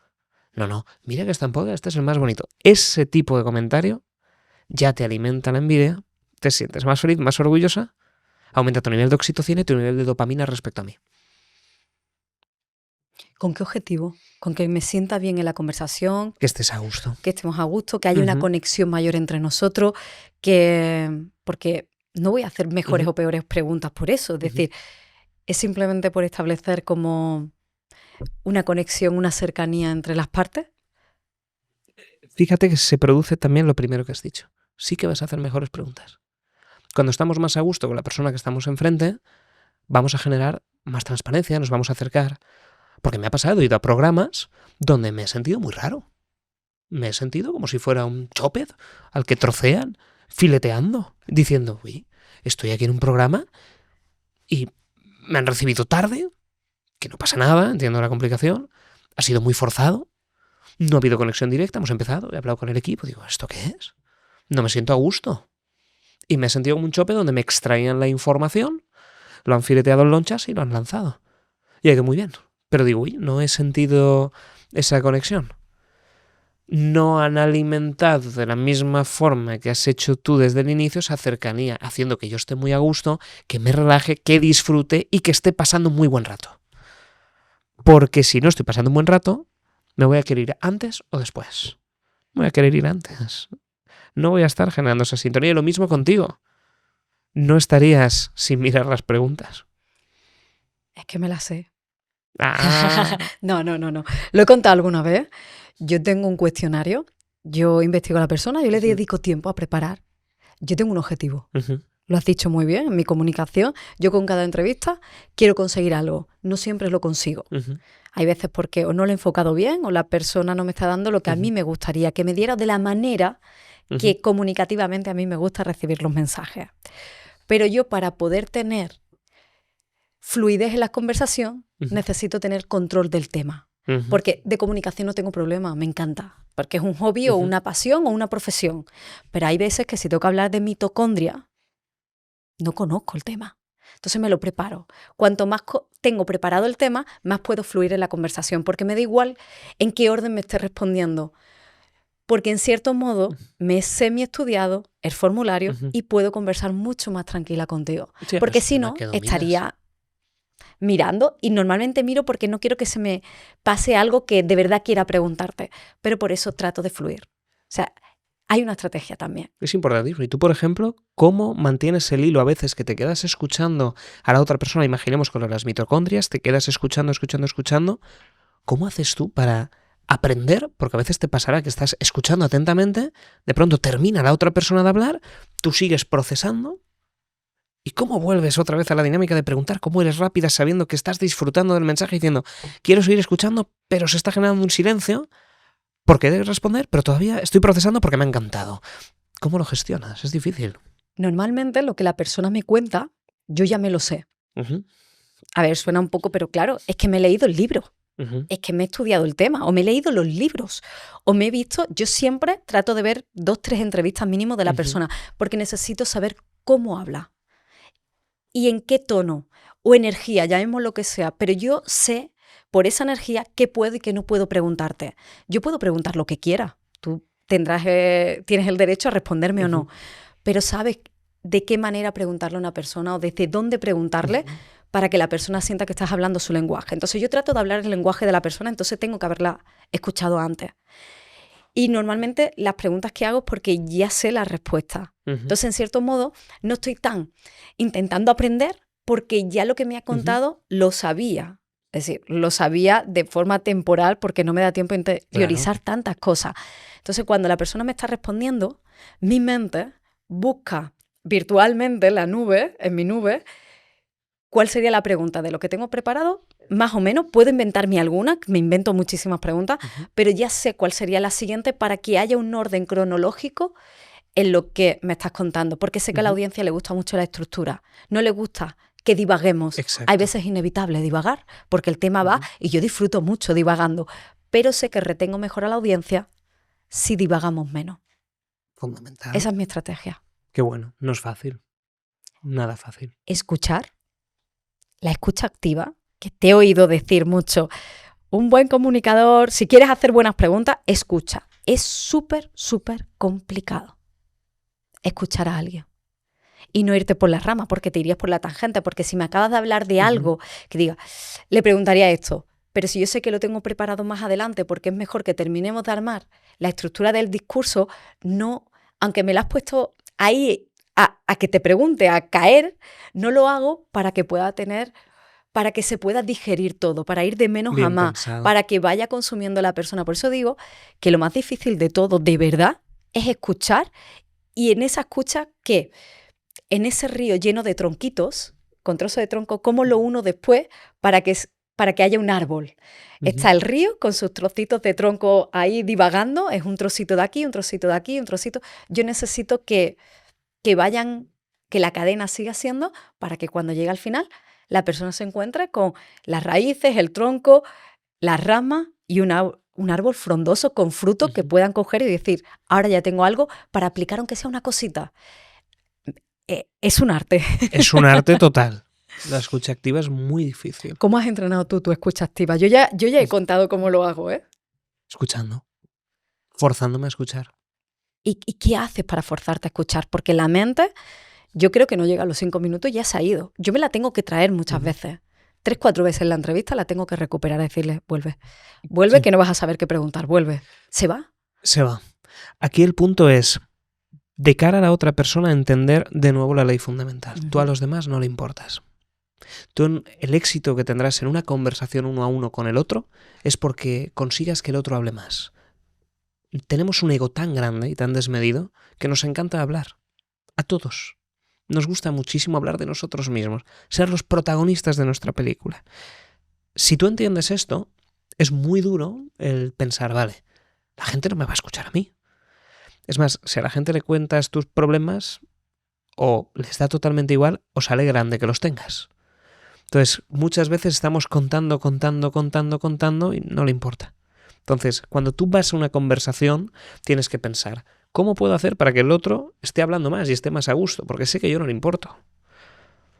No, mira que está en podcast, este es el más bonito. Ese tipo de comentario ya te alimenta la envidia, te sientes más feliz, más orgullosa, aumenta tu nivel de oxitocina y tu nivel de dopamina respecto a mí. ¿Con qué objetivo? Con que me sienta bien en la conversación. Que estés a gusto. Que estemos a gusto, que haya una conexión mayor entre nosotros, porque no voy a hacer mejores o peores preguntas por eso. Es decir, es simplemente por establecer como una conexión, una cercanía entre las partes. Fíjate que se produce también lo primero que has dicho. Sí que vas a hacer mejores preguntas. Cuando estamos más a gusto con la persona que estamos enfrente, vamos a generar más transparencia, nos vamos a acercar. Porque me ha pasado, he ido a programas donde me he sentido muy raro. Me he sentido como si fuera un choped al que trocean, fileteando, diciendo, uy, estoy aquí en un programa y me han recibido tarde, que no pasa nada, entiendo la complicación, ha sido muy forzado, no ha habido conexión directa, hemos empezado, he hablado con el equipo, digo, ¿esto qué es? No me siento a gusto. Y me he sentido como un chope donde me extraían la información, lo han fileteado en lonchas y lo han lanzado. Y ha ido muy bien. Pero digo, uy, no he sentido esa conexión. No han alimentado de la misma forma que has hecho tú desde el inicio esa cercanía, haciendo que yo esté muy a gusto, que me relaje, que disfrute y que esté pasando un muy buen rato. Porque si no estoy pasando un buen rato, me voy a querer ir antes o después. Me voy a querer ir antes. No voy a estar generando esa sintonía. Y lo mismo contigo. No estarías sin mirar las preguntas. Es que me las sé. Ah. No. Lo he contado alguna vez. Yo tengo un cuestionario, yo investigo a la persona, yo le dedico tiempo a preparar. Yo tengo un objetivo. Lo has dicho muy bien en mi comunicación. Yo con cada entrevista quiero conseguir algo. No siempre lo consigo. Hay veces porque o no lo he enfocado bien o la persona no me está dando lo que a mí me gustaría que me diera de la manera que comunicativamente a mí me gusta recibir los mensajes. Pero yo para poder tener fluidez en la conversación necesito tener control del tema. Porque de comunicación no tengo problema, me encanta. Porque es un hobby o una pasión o una profesión. Pero hay veces que si tengo que hablar de mitocondria, no conozco el tema. Entonces me lo preparo. Cuanto más tengo preparado el tema, más puedo fluir en la conversación. Porque me da igual en qué orden me esté respondiendo. Porque en cierto modo me he semi-estudiado el formulario y puedo conversar mucho más tranquila contigo. Sí, porque si no, estaría mirando, y normalmente miro porque no quiero que se me pase algo que de verdad quiera preguntarte, pero por eso trato de fluir. O sea, hay una estrategia también. Es importantísimo. Y tú, por ejemplo, ¿cómo mantienes el hilo a veces que te quedas escuchando a la otra persona? Imaginemos con las mitocondrias, te quedas escuchando. ¿Cómo haces tú para aprender? Porque a veces te pasará que estás escuchando atentamente, de pronto termina la otra persona de hablar, tú sigues procesando. ¿Y cómo vuelves otra vez a la dinámica de preguntar? ¿Cómo eres rápida sabiendo que estás disfrutando del mensaje diciendo quiero seguir escuchando, pero se está generando un silencio porque debes responder, pero todavía estoy procesando porque me ha encantado? ¿Cómo lo gestionas? Es difícil. Normalmente lo que la persona me cuenta, yo ya me lo sé. A ver, suena un poco, pero claro, es que me he leído el libro. Es que me he estudiado el tema, o me he leído los libros, o me he visto. Yo siempre trato de ver 2-3 entrevistas mínimo de la persona, porque necesito saber cómo habla. Y en qué tono o energía, llamemos lo que sea, pero yo sé por esa energía qué puedo y qué no puedo preguntarte. Yo puedo preguntar lo que quiera, tú tienes el derecho a responderme o no, pero sabes de qué manera preguntarle a una persona o desde dónde preguntarle para que la persona sienta que estás hablando su lenguaje. Entonces yo trato de hablar el lenguaje de la persona, entonces tengo que haberla escuchado antes. Y normalmente las preguntas que hago es porque ya sé la respuesta. Entonces, en cierto modo, no estoy tan intentando aprender porque ya lo que me ha contado lo sabía. Es decir, lo sabía de forma temporal porque no me da tiempo a interiorizar tantas cosas. Entonces, cuando la persona me está respondiendo, mi mente busca virtualmente en mi nube, ¿cuál sería la pregunta de lo que tengo preparado? Más o menos, puedo inventarme alguna, me invento muchísimas preguntas, pero ya sé cuál sería la siguiente para que haya un orden cronológico en lo que me estás contando, porque sé que a la audiencia le gusta mucho la estructura, no le gusta que divaguemos. Exacto. Hay veces inevitable divagar, porque el tema va y yo disfruto mucho divagando, pero sé que retengo mejor a la audiencia si divagamos menos. Fundamental. Esa es mi estrategia. Qué bueno, no es fácil. Nada fácil. Escuchar, la escucha activa, que te he oído decir mucho, un buen comunicador, si quieres hacer buenas preguntas, escucha. Es súper, súper complicado escuchar a alguien. Y no irte por las ramas, porque te irías por la tangente, porque si me acabas de hablar de algo que diga, le preguntaría esto, pero si yo sé que lo tengo preparado más adelante, porque es mejor que terminemos de armar la estructura del discurso, no, aunque me la has puesto ahí a que te pregunte, a caer, no lo hago para que pueda tener, para que se pueda digerir todo, para ir de menos Bien a más, pensado. para que vaya consumiendo la persona. Por eso digo que lo más difícil de todo, de verdad, es escuchar, y en esa escucha, ¿qué? En ese río lleno de tronquitos, con trozos de tronco, ¿cómo lo uno después para que haya un árbol? Está el río con sus trocitos de tronco ahí divagando, es un trocito de aquí, un trocito de aquí, un trocito. Yo necesito que vayan, que la cadena siga siendo, para que cuando llegue al final la persona se encuentre con las raíces, el tronco, las ramas y un árbol frondoso con frutos que puedan coger y decir, ahora ya tengo algo para aplicar aunque sea una cosita. Es un arte. Es un arte total. La escucha activa es muy difícil. ¿Cómo has entrenado tú tu escucha activa? Yo ya he contado cómo lo hago, ¿eh? Escuchando. Forzándome a escuchar. ¿Y qué haces para forzarte a escuchar? Porque la mente, yo creo que no llega a los 5 minutos y ya se ha ido. Yo me la tengo que traer muchas veces. 3, 4 veces en la entrevista la tengo que recuperar, decirle, vuelve, Sí. que no vas a saber qué preguntar, vuelve. ¿Se va? Se va. Aquí el punto es, de cara a la otra persona, entender de nuevo la ley fundamental. Tú a los demás no le importas. El éxito que tendrás en una conversación uno a uno con el otro es porque consigas que el otro hable más. Tenemos un ego tan grande y tan desmedido que nos encanta hablar. A todos. Nos gusta muchísimo hablar de nosotros mismos, ser los protagonistas de nuestra película. Si tú entiendes esto, es muy duro el pensar, vale, la gente no me va a escuchar a mí. Es más, si a la gente le cuentas tus problemas, o les da totalmente igual, o sale grande que los tengas. Entonces, muchas veces estamos contando y no le importa. Entonces, cuando tú vas a una conversación, tienes que pensar, ¿cómo puedo hacer para que el otro esté hablando más y esté más a gusto? Porque sé que yo no le importo.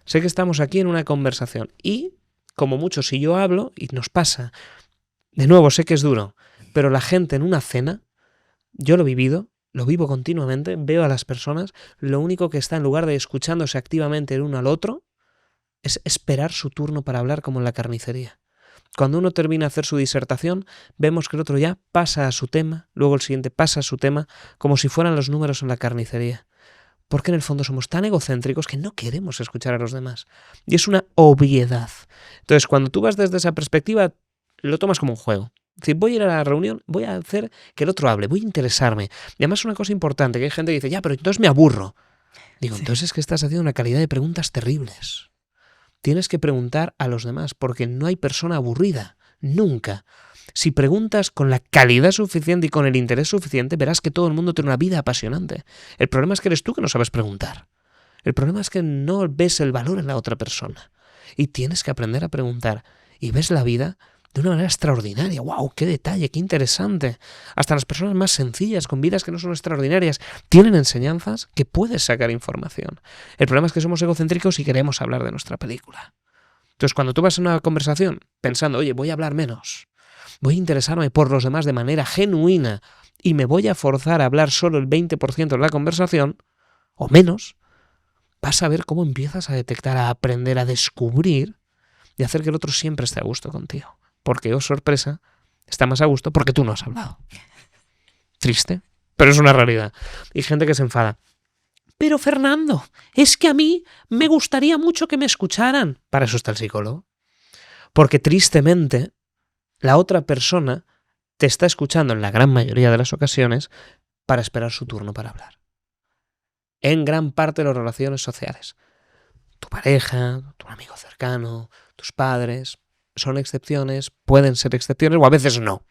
Sé que estamos aquí en una conversación y, como mucho, si yo hablo, y nos pasa, de nuevo, sé que es duro, pero la gente en una cena, yo lo he vivido, lo vivo continuamente, veo a las personas, lo único que está en lugar de escuchándose activamente el uno al otro, es esperar su turno para hablar como en la carnicería. Cuando uno termina de hacer su disertación, vemos que el otro ya pasa a su tema, luego el siguiente pasa a su tema, como si fueran los números en la carnicería. Porque en el fondo somos tan egocéntricos que no queremos escuchar a los demás. Y es una obviedad. Entonces, cuando tú vas desde esa perspectiva, lo tomas como un juego. Es decir, voy a ir a la reunión, voy a hacer que el otro hable, voy a interesarme. Y además una cosa importante, que hay gente que dice, ya, pero entonces me aburro. Digo, entonces es que estás haciendo una calidad de preguntas terribles. Tienes que preguntar a los demás, porque no hay persona aburrida, nunca. Si preguntas con la calidad suficiente y con el interés suficiente, verás que todo el mundo tiene una vida apasionante. El problema es que eres tú que no sabes preguntar. El problema es que no ves el valor en la otra persona. Y tienes que aprender a preguntar. Y ves la vida de una manera extraordinaria. ¡Wow! ¡Qué detalle! ¡Qué interesante! Hasta las personas más sencillas, con vidas que no son extraordinarias, tienen enseñanzas que puedes sacar información. El problema es que somos egocéntricos y queremos hablar de nuestra película. Entonces, cuando tú vas a una conversación pensando, oye, voy a hablar menos, voy a interesarme por los demás de manera genuina y me voy a forzar a hablar solo el 20% de la conversación, o menos, vas a ver cómo empiezas a detectar, a aprender, a descubrir y hacer que el otro siempre esté a gusto contigo. Porque, oh sorpresa, está más a gusto porque tú no has hablado. Triste, pero es una realidad. Y gente que se enfada. Pero Fernando, es que a mí me gustaría mucho que me escucharan. Para eso está el psicólogo. Porque tristemente, la otra persona te está escuchando en la gran mayoría de las ocasiones para esperar su turno para hablar. En gran parte de las relaciones sociales. Tu pareja, tu amigo cercano, tus padres, son excepciones, pueden ser excepciones o a veces no.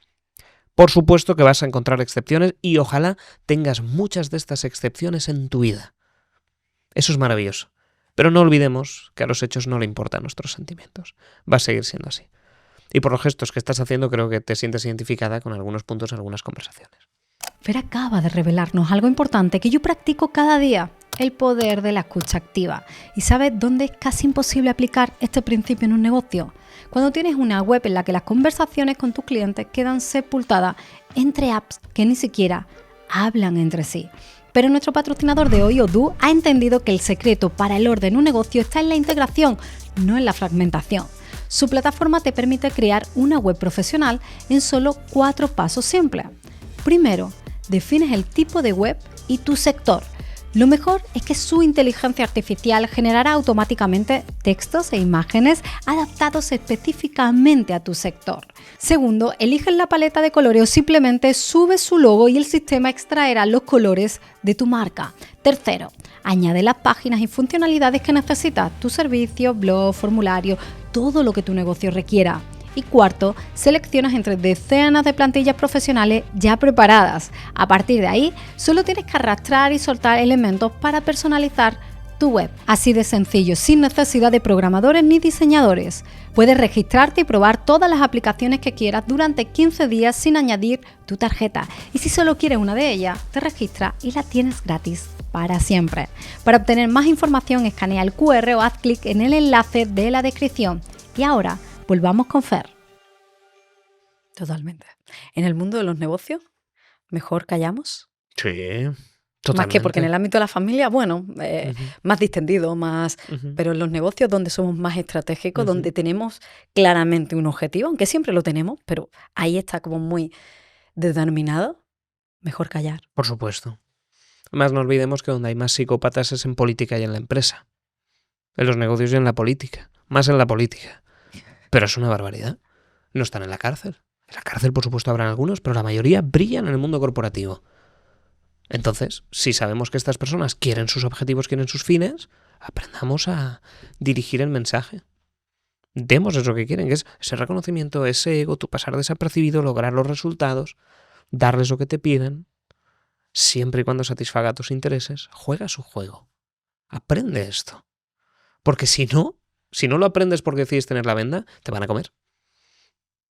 Por supuesto que vas a encontrar excepciones y ojalá tengas muchas de estas excepciones en tu vida. Eso es maravilloso. Pero no olvidemos que a los hechos no le importan nuestros sentimientos. Va a seguir siendo así. Y por los gestos que estás haciendo creo que te sientes identificada con algunos puntos en algunas conversaciones. Fer acaba de revelarnos algo importante que yo practico cada día, el poder de la escucha activa. ¿Y sabes dónde es casi imposible aplicar este principio en un negocio? Cuando tienes una web en la que las conversaciones con tus clientes quedan sepultadas entre apps que ni siquiera hablan entre sí. Pero nuestro patrocinador de hoy, Odoo, ha entendido que el secreto para el orden en un negocio está en la integración, no en la fragmentación. Su plataforma te permite crear una web profesional en solo 4 pasos simples. Primero, defines el tipo de web y tu sector. Lo mejor es que su inteligencia artificial generará automáticamente textos e imágenes adaptados específicamente a tu sector. Segundo, eliges la paleta de colores o simplemente subes su logo y el sistema extraerá los colores de tu marca. Tercero, añade las páginas y funcionalidades que necesitas, tu servicio, blog, formulario, todo lo que tu negocio requiera. Y cuarto, seleccionas entre decenas de plantillas profesionales ya preparadas. A partir de ahí, solo tienes que arrastrar y soltar elementos para personalizar tu web. Así de sencillo, sin necesidad de programadores ni diseñadores. Puedes registrarte y probar todas las aplicaciones que quieras durante 15 días sin añadir tu tarjeta. Y si solo quieres una de ellas, te registras y la tienes gratis para siempre. Para obtener más información, escanea el QR o haz clic en el enlace de la descripción. Y ahora, volvamos con Fer. Totalmente. En el mundo de los negocios, mejor callamos. Sí, Totalmente. Más que porque en el ámbito de la familia, bueno, más distendido, más... Pero en los negocios donde somos más estratégicos, donde tenemos claramente un objetivo, aunque siempre lo tenemos, pero ahí está como muy determinado, mejor callar. Por supuesto. Además, no olvidemos que donde hay más psicópatas es en política y en la empresa. En los negocios y en la política. Más en la política. Pero es una barbaridad. No están en la cárcel. En la cárcel, por supuesto, habrán algunos, pero la mayoría brillan en el mundo corporativo. Entonces, si sabemos que estas personas quieren sus objetivos, quieren sus fines, aprendamos a dirigir el mensaje. Demos eso que quieren, que es ese reconocimiento, ese ego, tu pasar desapercibido, lograr los resultados, darles lo que te piden, siempre y cuando satisfaga tus intereses. Juega su juego. Aprende esto. Porque si no lo aprendes porque decides tener la venda, te van a comer.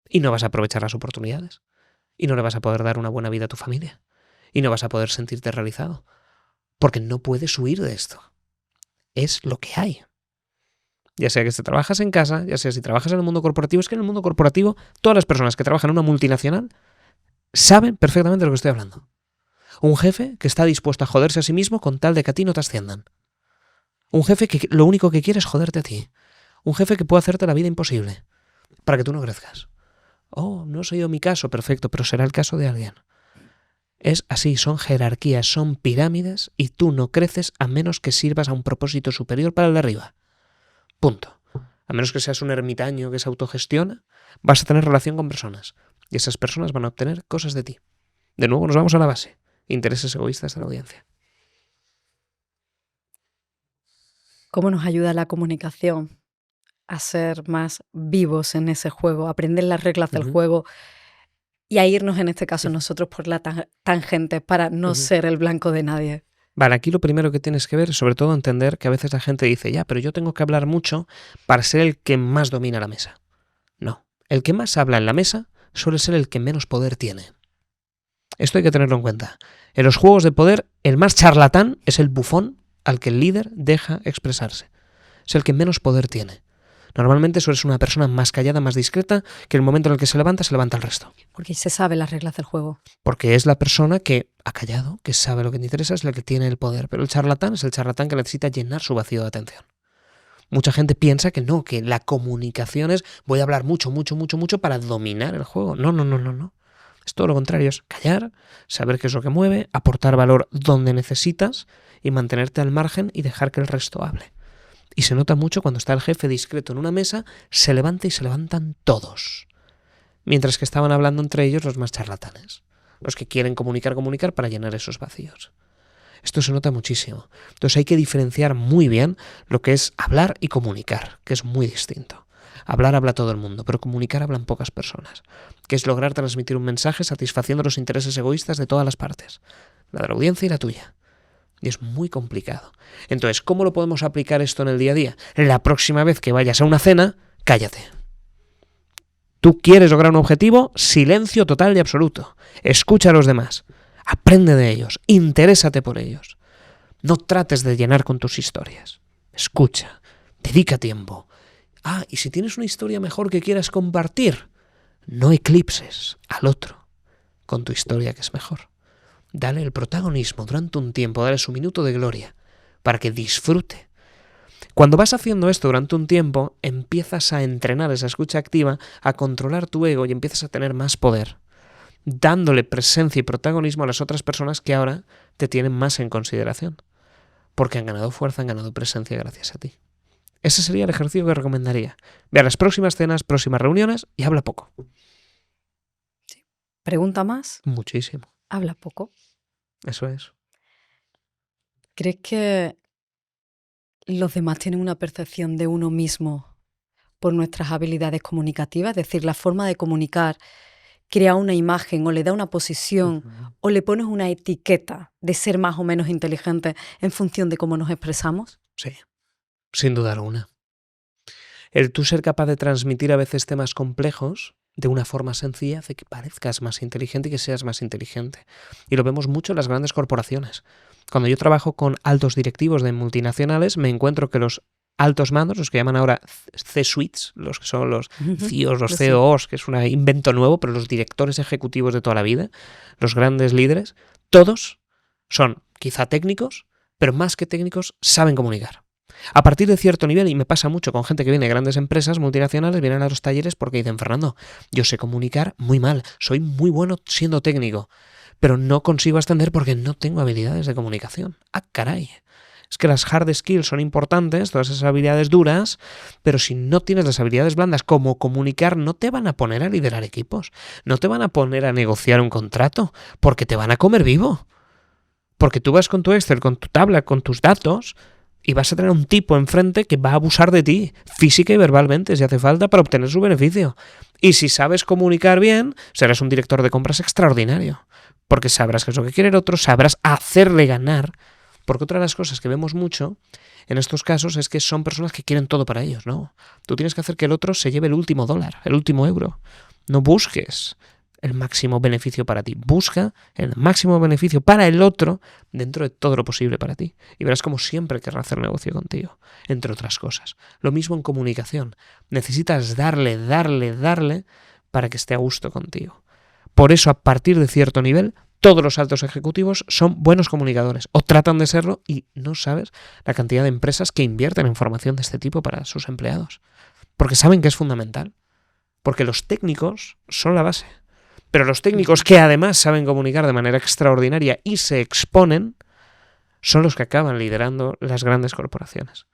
Y no vas a aprovechar las oportunidades. Y no le vas a poder dar una buena vida a tu familia. Y no vas a poder sentirte realizado. Porque no puedes huir de esto. Es lo que hay. Ya sea que si trabajas en casa, ya sea si trabajas en el mundo corporativo, es que en el mundo corporativo todas las personas que trabajan en una multinacional saben perfectamente de lo que estoy hablando. Un jefe que está dispuesto a joderse a sí mismo con tal de que a ti no te asciendan. Un jefe que lo único que quiere es joderte a ti. Un jefe que puede hacerte la vida imposible para que tú no crezcas. Oh, no soy yo mi caso, perfecto, pero será el caso de alguien. Es así, son jerarquías, son pirámides y tú no creces a menos que sirvas a un propósito superior para el de arriba. Punto. A menos que seas un ermitaño que se autogestiona, vas a tener relación con personas y esas personas van a obtener cosas de ti. De nuevo nos vamos a la base. Intereses egoístas de la audiencia. ¿Cómo nos ayuda la comunicación a ser más vivos en ese juego, a aprender las reglas del juego y a irnos, en este caso, nosotros por la tangente para no ser el blanco de nadie? Vale, aquí lo primero que tienes que ver es sobre todo entender que a veces la gente dice, ya, pero yo tengo que hablar mucho para ser el que más domina la mesa. No, el que más habla en la mesa suele ser el que menos poder tiene. Esto hay que tenerlo en cuenta. En los juegos de poder, el más charlatán es el bufón al que el líder deja expresarse. Es el que menos poder tiene. Normalmente suele ser una persona más callada, más discreta, que en el momento en el que se levanta el resto. Porque se sabe las reglas del juego. Porque es la persona que ha callado, que sabe lo que te interesa, es la que tiene el poder. Pero el charlatán es el charlatán que necesita llenar su vacío de atención. Mucha gente piensa que no, que la comunicación es voy a hablar mucho para dominar el juego. No. Es todo lo contrario, es callar, saber qué es lo que mueve, aportar valor donde necesitas y mantenerte al margen y dejar que el resto hable. Y se nota mucho cuando está el jefe discreto en una mesa, se levanta y se levantan todos. Mientras que estaban hablando entre ellos los más charlatanes. Los que quieren comunicar para llenar esos vacíos. Esto se nota muchísimo. Entonces hay que diferenciar muy bien lo que es hablar y comunicar, que es muy distinto. Hablar habla todo el mundo, pero comunicar hablan pocas personas. Que es lograr transmitir un mensaje satisfaciendo los intereses egoístas de todas las partes. La de la audiencia y la tuya. Y es muy complicado. Entonces, ¿cómo lo podemos aplicar esto en el día a día? La próxima vez que vayas a una cena, cállate. Tú quieres lograr un objetivo, silencio total y absoluto. Escucha a los demás. Aprende de ellos. Interésate por ellos. No trates de llenar con tus historias. Escucha. Dedica tiempo. Y si tienes una historia mejor que quieras compartir, no eclipses al otro con tu historia que es mejor. Dale el protagonismo durante un tiempo, dale su minuto de gloria para que disfrute. Cuando vas haciendo esto durante un tiempo, empiezas a entrenar esa escucha activa, a controlar tu ego y empiezas a tener más poder, dándole presencia y protagonismo a las otras personas que ahora te tienen más en consideración, porque han ganado fuerza, han ganado presencia gracias a ti. Ese sería el ejercicio que recomendaría. Ve a las próximas cenas, próximas reuniones y habla poco. Sí. Pregunta más. Muchísimo. Habla poco. Eso es. ¿Crees que los demás tienen una percepción de uno mismo por nuestras habilidades comunicativas? Es decir, la forma de comunicar crea una imagen o le da una posición o le pones una etiqueta de ser más o menos inteligente en función de cómo nos expresamos. Sí, sin duda alguna. El tú ser capaz de transmitir a veces temas complejos de una forma sencilla hace que parezcas más inteligente y que seas más inteligente. Y lo vemos mucho en las grandes corporaciones. Cuando yo trabajo con altos directivos de multinacionales, me encuentro que los altos mandos, los que llaman ahora C-suites, los que son los CEOs, los COOs, que es un invento nuevo, pero los directores ejecutivos de toda la vida, los grandes líderes, todos son quizá técnicos, pero más que técnicos saben comunicar. A partir de cierto nivel, y me pasa mucho con gente que viene de grandes empresas multinacionales, vienen a los talleres porque dicen, Fernando, yo sé comunicar muy mal, soy muy bueno siendo técnico, pero no consigo ascender porque no tengo habilidades de comunicación. Caray. Es que las hard skills son importantes, todas esas habilidades duras, pero si no tienes las habilidades blandas como comunicar, no te van a poner a liderar equipos, no te van a poner a negociar un contrato, porque te van a comer vivo. Porque tú vas con tu Excel, con tu tabla, con tus datos, y vas a tener un tipo enfrente que va a abusar de ti, física y verbalmente, si hace falta, para obtener su beneficio. Y si sabes comunicar bien, serás un director de compras extraordinario, porque sabrás qué es lo que quiere el otro, sabrás hacerle ganar. Porque otra de las cosas que vemos mucho en estos casos es que son personas que quieren todo para ellos, ¿no? Tú tienes que hacer que el otro se lleve el último dólar, el último euro. No busques el máximo beneficio para ti. Busca el máximo beneficio para el otro dentro de todo lo posible para ti. Y verás como siempre querrá hacer negocio contigo, entre otras cosas. Lo mismo en comunicación. Necesitas darle para que esté a gusto contigo. Por eso, a partir de cierto nivel, todos los altos ejecutivos son buenos comunicadores o tratan de serlo y no sabes la cantidad de empresas que invierten en formación de este tipo para sus empleados. Porque saben que es fundamental. Porque los técnicos son la base. Pero los técnicos que además saben comunicar de manera extraordinaria y se exponen son los que acaban liderando las grandes corporaciones.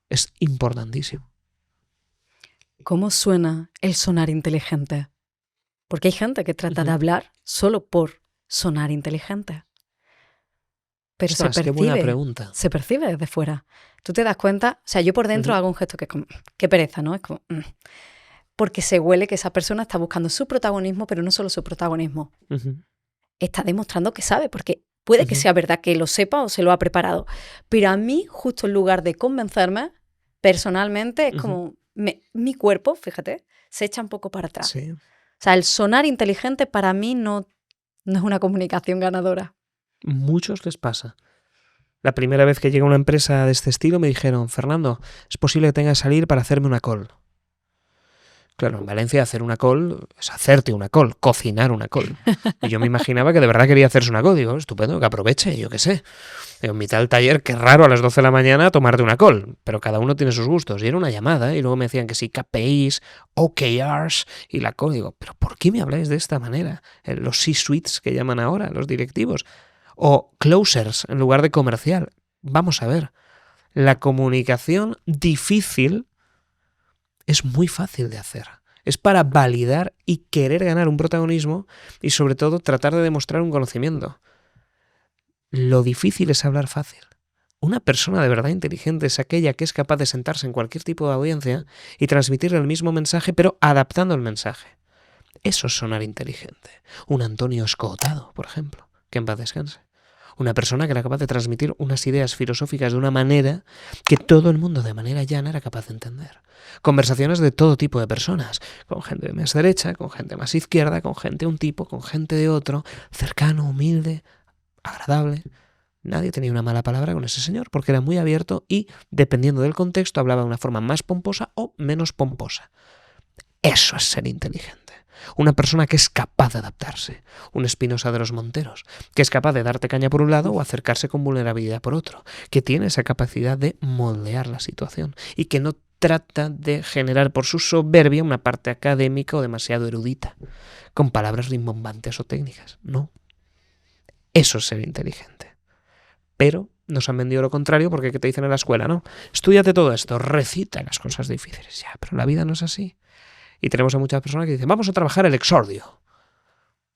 Es importantísimo. ¿Cómo suena el sonar inteligente? Porque hay gente que trata de hablar solo por sonar inteligente. Pero qué buena pregunta. Se percibe desde fuera. Tú te das cuenta, o sea, yo por dentro hago un gesto que es como, qué pereza, ¿no? Es como, porque se huele que esa persona está buscando su protagonismo, pero no solo su protagonismo. Está demostrando que sabe, porque puede que sea verdad que lo sepa o se lo ha preparado. Pero a mí, justo en lugar de convencerme, personalmente, es como mi cuerpo, fíjate, se echa un poco para atrás. Sí. O sea, el sonar inteligente para mí no es una comunicación ganadora. Muchos les pasa. La primera vez que llegué a una empresa de este estilo me dijeron, Fernando, es posible que tengas que salir para hacerme una call. Claro, en Valencia hacer una call es hacerte una call, cocinar una call. Y yo me imaginaba que de verdad quería hacerse una call. Digo, estupendo, que aproveche, yo qué sé. En mitad del taller, qué raro a las 12 de la mañana tomarte una call. Pero cada uno tiene sus gustos. Y era una llamada, y luego me decían que sí, KPIs, OKRs y la call. Digo, ¿pero por qué me habláis de esta manera? Los C-suites que llaman ahora, los directivos. O closers en lugar de comercial. Vamos a ver. La comunicación difícil es muy fácil de hacer. Es para validar y querer ganar un protagonismo y sobre todo tratar de demostrar un conocimiento. Lo difícil es hablar fácil. Una persona de verdad inteligente es aquella que es capaz de sentarse en cualquier tipo de audiencia y transmitirle el mismo mensaje, pero adaptando el mensaje. Eso es sonar inteligente. Un Antonio Escotado, por ejemplo, que en paz descanse. Una persona que era capaz de transmitir unas ideas filosóficas de una manera que todo el mundo de manera llana era capaz de entender. Conversaciones de todo tipo de personas, con gente de más derecha, con gente más izquierda, con gente de un tipo, con gente de otro, cercano, humilde, agradable. Nadie tenía una mala palabra con ese señor porque era muy abierto y, dependiendo del contexto, hablaba de una forma más pomposa o menos pomposa. Eso es ser inteligente. Una persona que es capaz de adaptarse. Un Espinosa de los Monteros, que es capaz de darte caña por un lado o acercarse con vulnerabilidad por otro. Que tiene esa capacidad de moldear la situación y que no trata de generar por su soberbia una parte académica o demasiado erudita, con palabras rimbombantes o técnicas. No. Eso es ser inteligente. Pero nos han vendido lo contrario porque ¿qué te dicen en la escuela? No, estúdiate todo esto, recita las cosas difíciles. Ya, pero la vida no es así. Y tenemos a muchas personas que dicen, vamos a trabajar el exordio.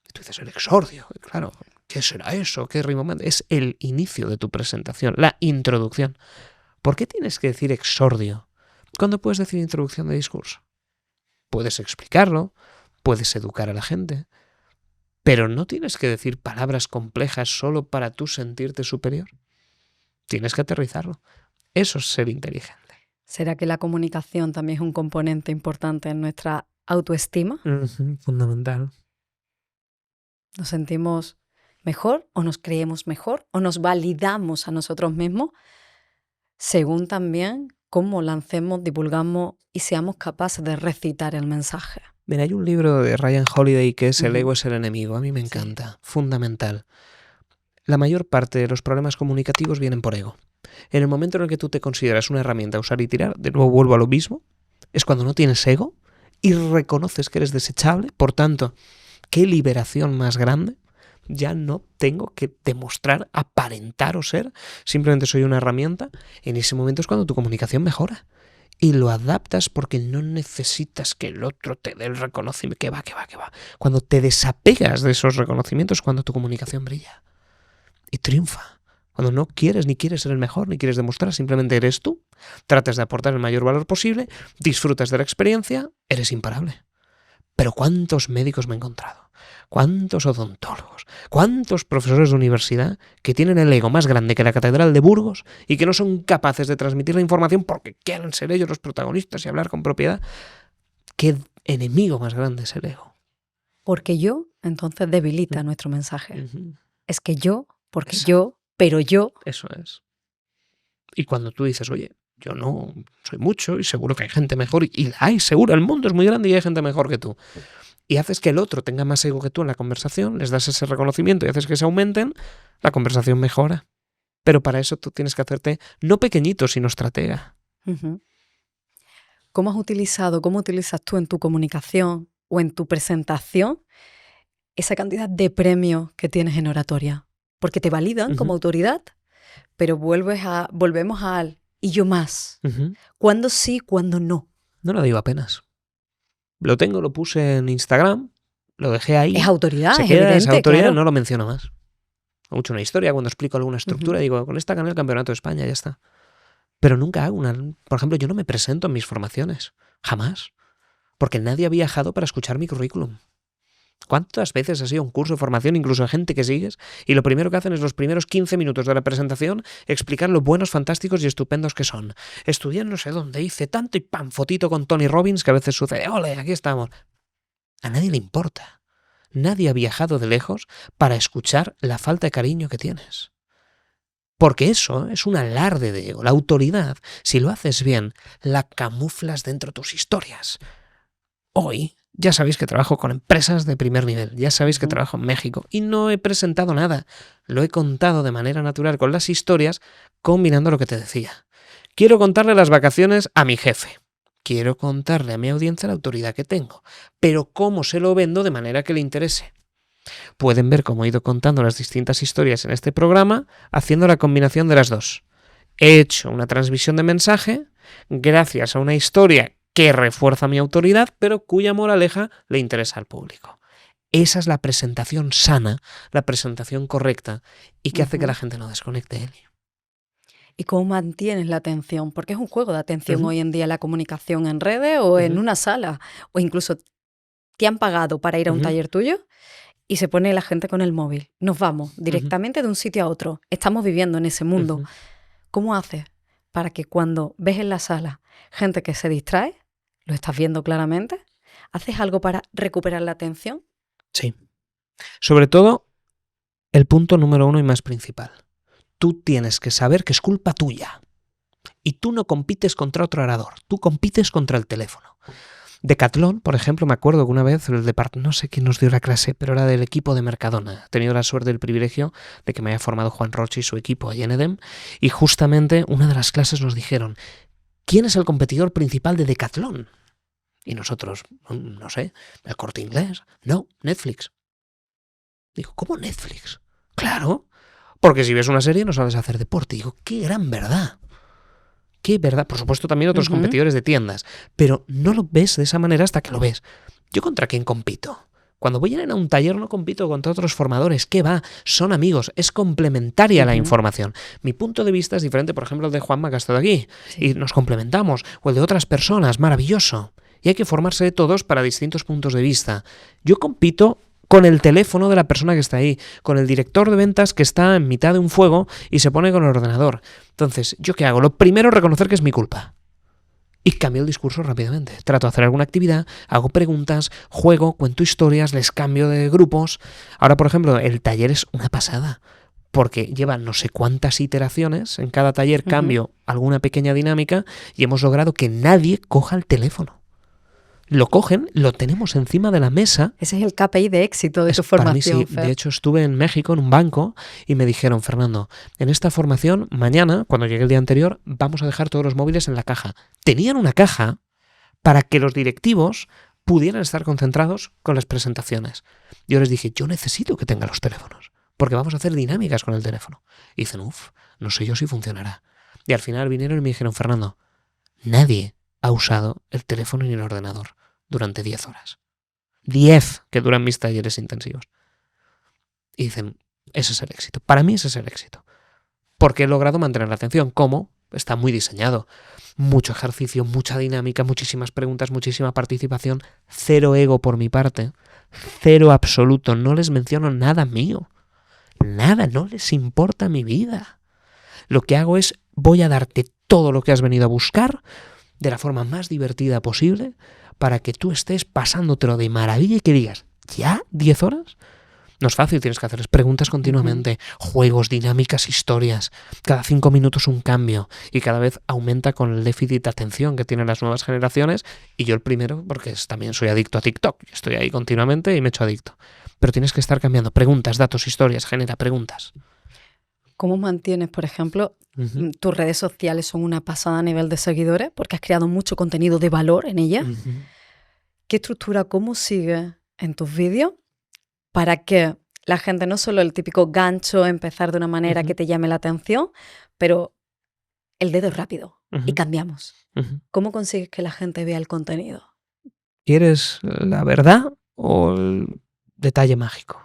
Y tú dices, el exordio, claro, ¿qué será eso? ¿Qué rimbombante? Es el inicio de tu presentación, la introducción. ¿Por qué tienes que decir exordio cuando puedes decir introducción de discurso? Puedes explicarlo, puedes educar a la gente, pero no tienes que decir palabras complejas solo para tú sentirte superior. Tienes que aterrizarlo. Eso es ser inteligente. ¿Será que la comunicación también es un componente importante en nuestra autoestima? Fundamental. ¿Nos sentimos mejor o nos creemos mejor o nos validamos a nosotros mismos según también cómo lancemos, divulgamos y seamos capaces de recitar el mensaje? Mira, hay un libro de Ryan Holiday que es El ego es el enemigo. A mí me encanta. Sí. Fundamental. La mayor parte de los problemas comunicativos vienen por ego. En el momento en el que tú te consideras una herramienta a usar y tirar, de nuevo vuelvo a lo mismo, es cuando no tienes ego y reconoces que eres desechable. Por tanto, qué liberación más grande. Ya no tengo que demostrar, aparentar o ser, simplemente soy una herramienta. En ese momento es cuando tu comunicación mejora. Y lo adaptas porque no necesitas que el otro te dé el reconocimiento. Que va. Cuando te desapegas de esos reconocimientos, cuando tu comunicación brilla y triunfa. Cuando no quieres ni quieres ser el mejor, ni quieres demostrar, simplemente eres tú, tratas de aportar el mayor valor posible, disfrutas de la experiencia, eres imparable. Pero ¿cuántos médicos me he encontrado? ¿Cuántos odontólogos? ¿Cuántos profesores de universidad que tienen el ego más grande que la Catedral de Burgos y que no son capaces de transmitir la información porque quieren ser ellos los protagonistas y hablar con propiedad? ¿Qué enemigo más grande es el ego? Porque yo, entonces debilita nuestro mensaje. Es que yo, porque yo, pero yo. Eso es. Y cuando tú dices, oye, yo no soy mucho y seguro que hay gente mejor, y la hay, seguro, el mundo es muy grande y hay gente mejor que tú. Y haces que el otro tenga más ego que tú en la conversación, les das ese reconocimiento y haces que se aumenten, la conversación mejora. Pero para eso tú tienes que hacerte no pequeñito, sino estratega. ¿Cómo utilizas tú en tu comunicación o en tu presentación esa cantidad de premios que tienes en oratoria? Porque te validan como autoridad, pero volvemos al y yo más. ¿Cuándo sí, cuándo no? No lo digo apenas. Lo puse en Instagram, lo dejé ahí. Es autoridad, se es queda evidente, esa autoridad, claro. No lo menciono más. He hecho una historia cuando explico alguna estructura, digo, con esta gané el campeonato de España, ya está. Pero nunca hago una... Por ejemplo, yo no me presento en mis formaciones. Jamás. Porque nadie ha viajado para escuchar mi currículum. ¿Cuántas veces has ido a un curso de formación, incluso a gente que sigues, y lo primero que hacen es los primeros 15 minutos de la presentación explicar lo buenos, fantásticos y estupendos que son? Estudié no sé dónde, hice tanto y ¡pam! Fotito con Tony Robbins, que a veces sucede. ¡Ole, aquí estamos! A nadie le importa. Nadie ha viajado de lejos para escuchar la falta de cariño que tienes. Porque eso es un alarde de ego. La autoridad, si lo haces bien, la camuflas dentro de tus historias. Hoy... ya sabéis que trabajo con empresas de primer nivel, ya sabéis que trabajo en México y no he presentado nada, lo he contado de manera natural con las historias, combinando lo que te decía. Quiero contarle las vacaciones a mi jefe, quiero contarle a mi audiencia la autoridad que tengo, pero cómo se lo vendo de manera que le interese. Pueden ver cómo he ido contando las distintas historias en este programa, haciendo la combinación de las dos. He hecho una transmisión de mensaje gracias a una historia que refuerza mi autoridad, pero cuya moraleja le interesa al público. Esa es la presentación sana, la presentación correcta y que hace que la gente no desconecte de él. ¿Y cómo mantienes la atención? Porque es un juego de atención hoy en día la comunicación en redes o en una sala, o incluso te han pagado para ir a un taller tuyo y se pone la gente con el móvil. Nos vamos directamente de un sitio a otro. Estamos viviendo en ese mundo. ¿Cómo haces para que cuando ves en la sala gente que se distrae, lo estás viendo claramente, haces algo para recuperar la atención? Sí. Sobre todo, el punto número 1 y más principal. Tú tienes que saber que es culpa tuya. Y tú no compites contra otro orador, tú compites contra el teléfono. Decathlon, por ejemplo, me acuerdo que una vez no sé quién nos dio la clase, pero era del equipo de Mercadona. He tenido la suerte y el privilegio de que me haya formado Juan Roche y su equipo allí en EDEM, y justamente una de las clases nos dijeron: ¿quién es el competidor principal de Decathlon? Y nosotros, no sé, ¿el Corte Inglés? No, Netflix. Digo, ¿cómo Netflix? Claro, porque si ves una serie no sabes hacer deporte. Digo, qué gran verdad. Qué verdad. Por supuesto también otros competidores de tiendas, pero no lo ves de esa manera hasta que lo ves. ¿Yo contra quién compito? Cuando voy a ir a un taller no compito contra otros formadores. ¿Qué va? Son amigos. Es complementaria la información. Mi punto de vista es diferente, por ejemplo, el de Juanma, que ha estado aquí. Sí. Y nos complementamos. O el de otras personas. Maravilloso. Y hay que formarse de todos para distintos puntos de vista. Yo compito con el teléfono de la persona que está ahí, con el director de ventas que está en mitad de un fuego y se pone con el ordenador. Entonces, ¿yo qué hago? Lo primero es reconocer que es mi culpa. Y cambio el discurso rápidamente. Trato de hacer alguna actividad, hago preguntas, juego, cuento historias, les cambio de grupos. Ahora, por ejemplo, el taller es una pasada, porque lleva no sé cuántas iteraciones. En cada taller cambio alguna pequeña dinámica y hemos logrado que nadie coja el teléfono. Lo cogen, lo tenemos encima de la mesa. Ese es el KPI de éxito de tu formación. Para mí, sí. De hecho, estuve en México en un banco y me dijeron: Fernando, en esta formación, mañana, cuando llegue el día anterior, vamos a dejar todos los móviles en la caja. Tenían una caja para que los directivos pudieran estar concentrados con las presentaciones. Yo les dije, yo necesito que tengan los teléfonos, porque vamos a hacer dinámicas con el teléfono. Y dicen, no sé yo si funcionará. Y al final vinieron y me dijeron: Fernando, nadie ha usado el teléfono ni el ordenador durante 10 horas. 10 que duran mis talleres intensivos. Y dicen, ese es el éxito. Para mí ese es el éxito. Porque he logrado mantener la atención. ¿Cómo? Está muy diseñado. Mucho ejercicio, mucha dinámica, muchísimas preguntas, muchísima participación. Cero ego por mi parte. Cero absoluto. No les menciono nada mío. Nada, no les importa mi vida. Lo que hago es, voy a darte todo lo que has venido a buscar de la forma más divertida posible, para que tú estés pasándotelo de maravilla y que digas, ¿ya? ¿10 horas? No es fácil, tienes que hacerles preguntas continuamente, juegos, dinámicas, historias. Cada 5 minutos un cambio y cada vez aumenta con el déficit de atención que tienen las nuevas generaciones, y yo el primero, porque también soy adicto a TikTok. Estoy ahí continuamente y me he hecho adicto. Pero tienes que estar cambiando preguntas, datos, historias, genera preguntas. ¿Cómo mantienes, por ejemplo, tus redes sociales son una pasada a nivel de seguidores porque has creado mucho contenido de valor en ellas? ¿Qué estructura, cómo sigues en tus vídeos para que la gente, no solo el típico gancho, empezar de una manera que te llame la atención, pero el dedo es rápido y cambiamos? ¿Cómo consigues que la gente vea el contenido? ¿Quieres la verdad o el detalle mágico?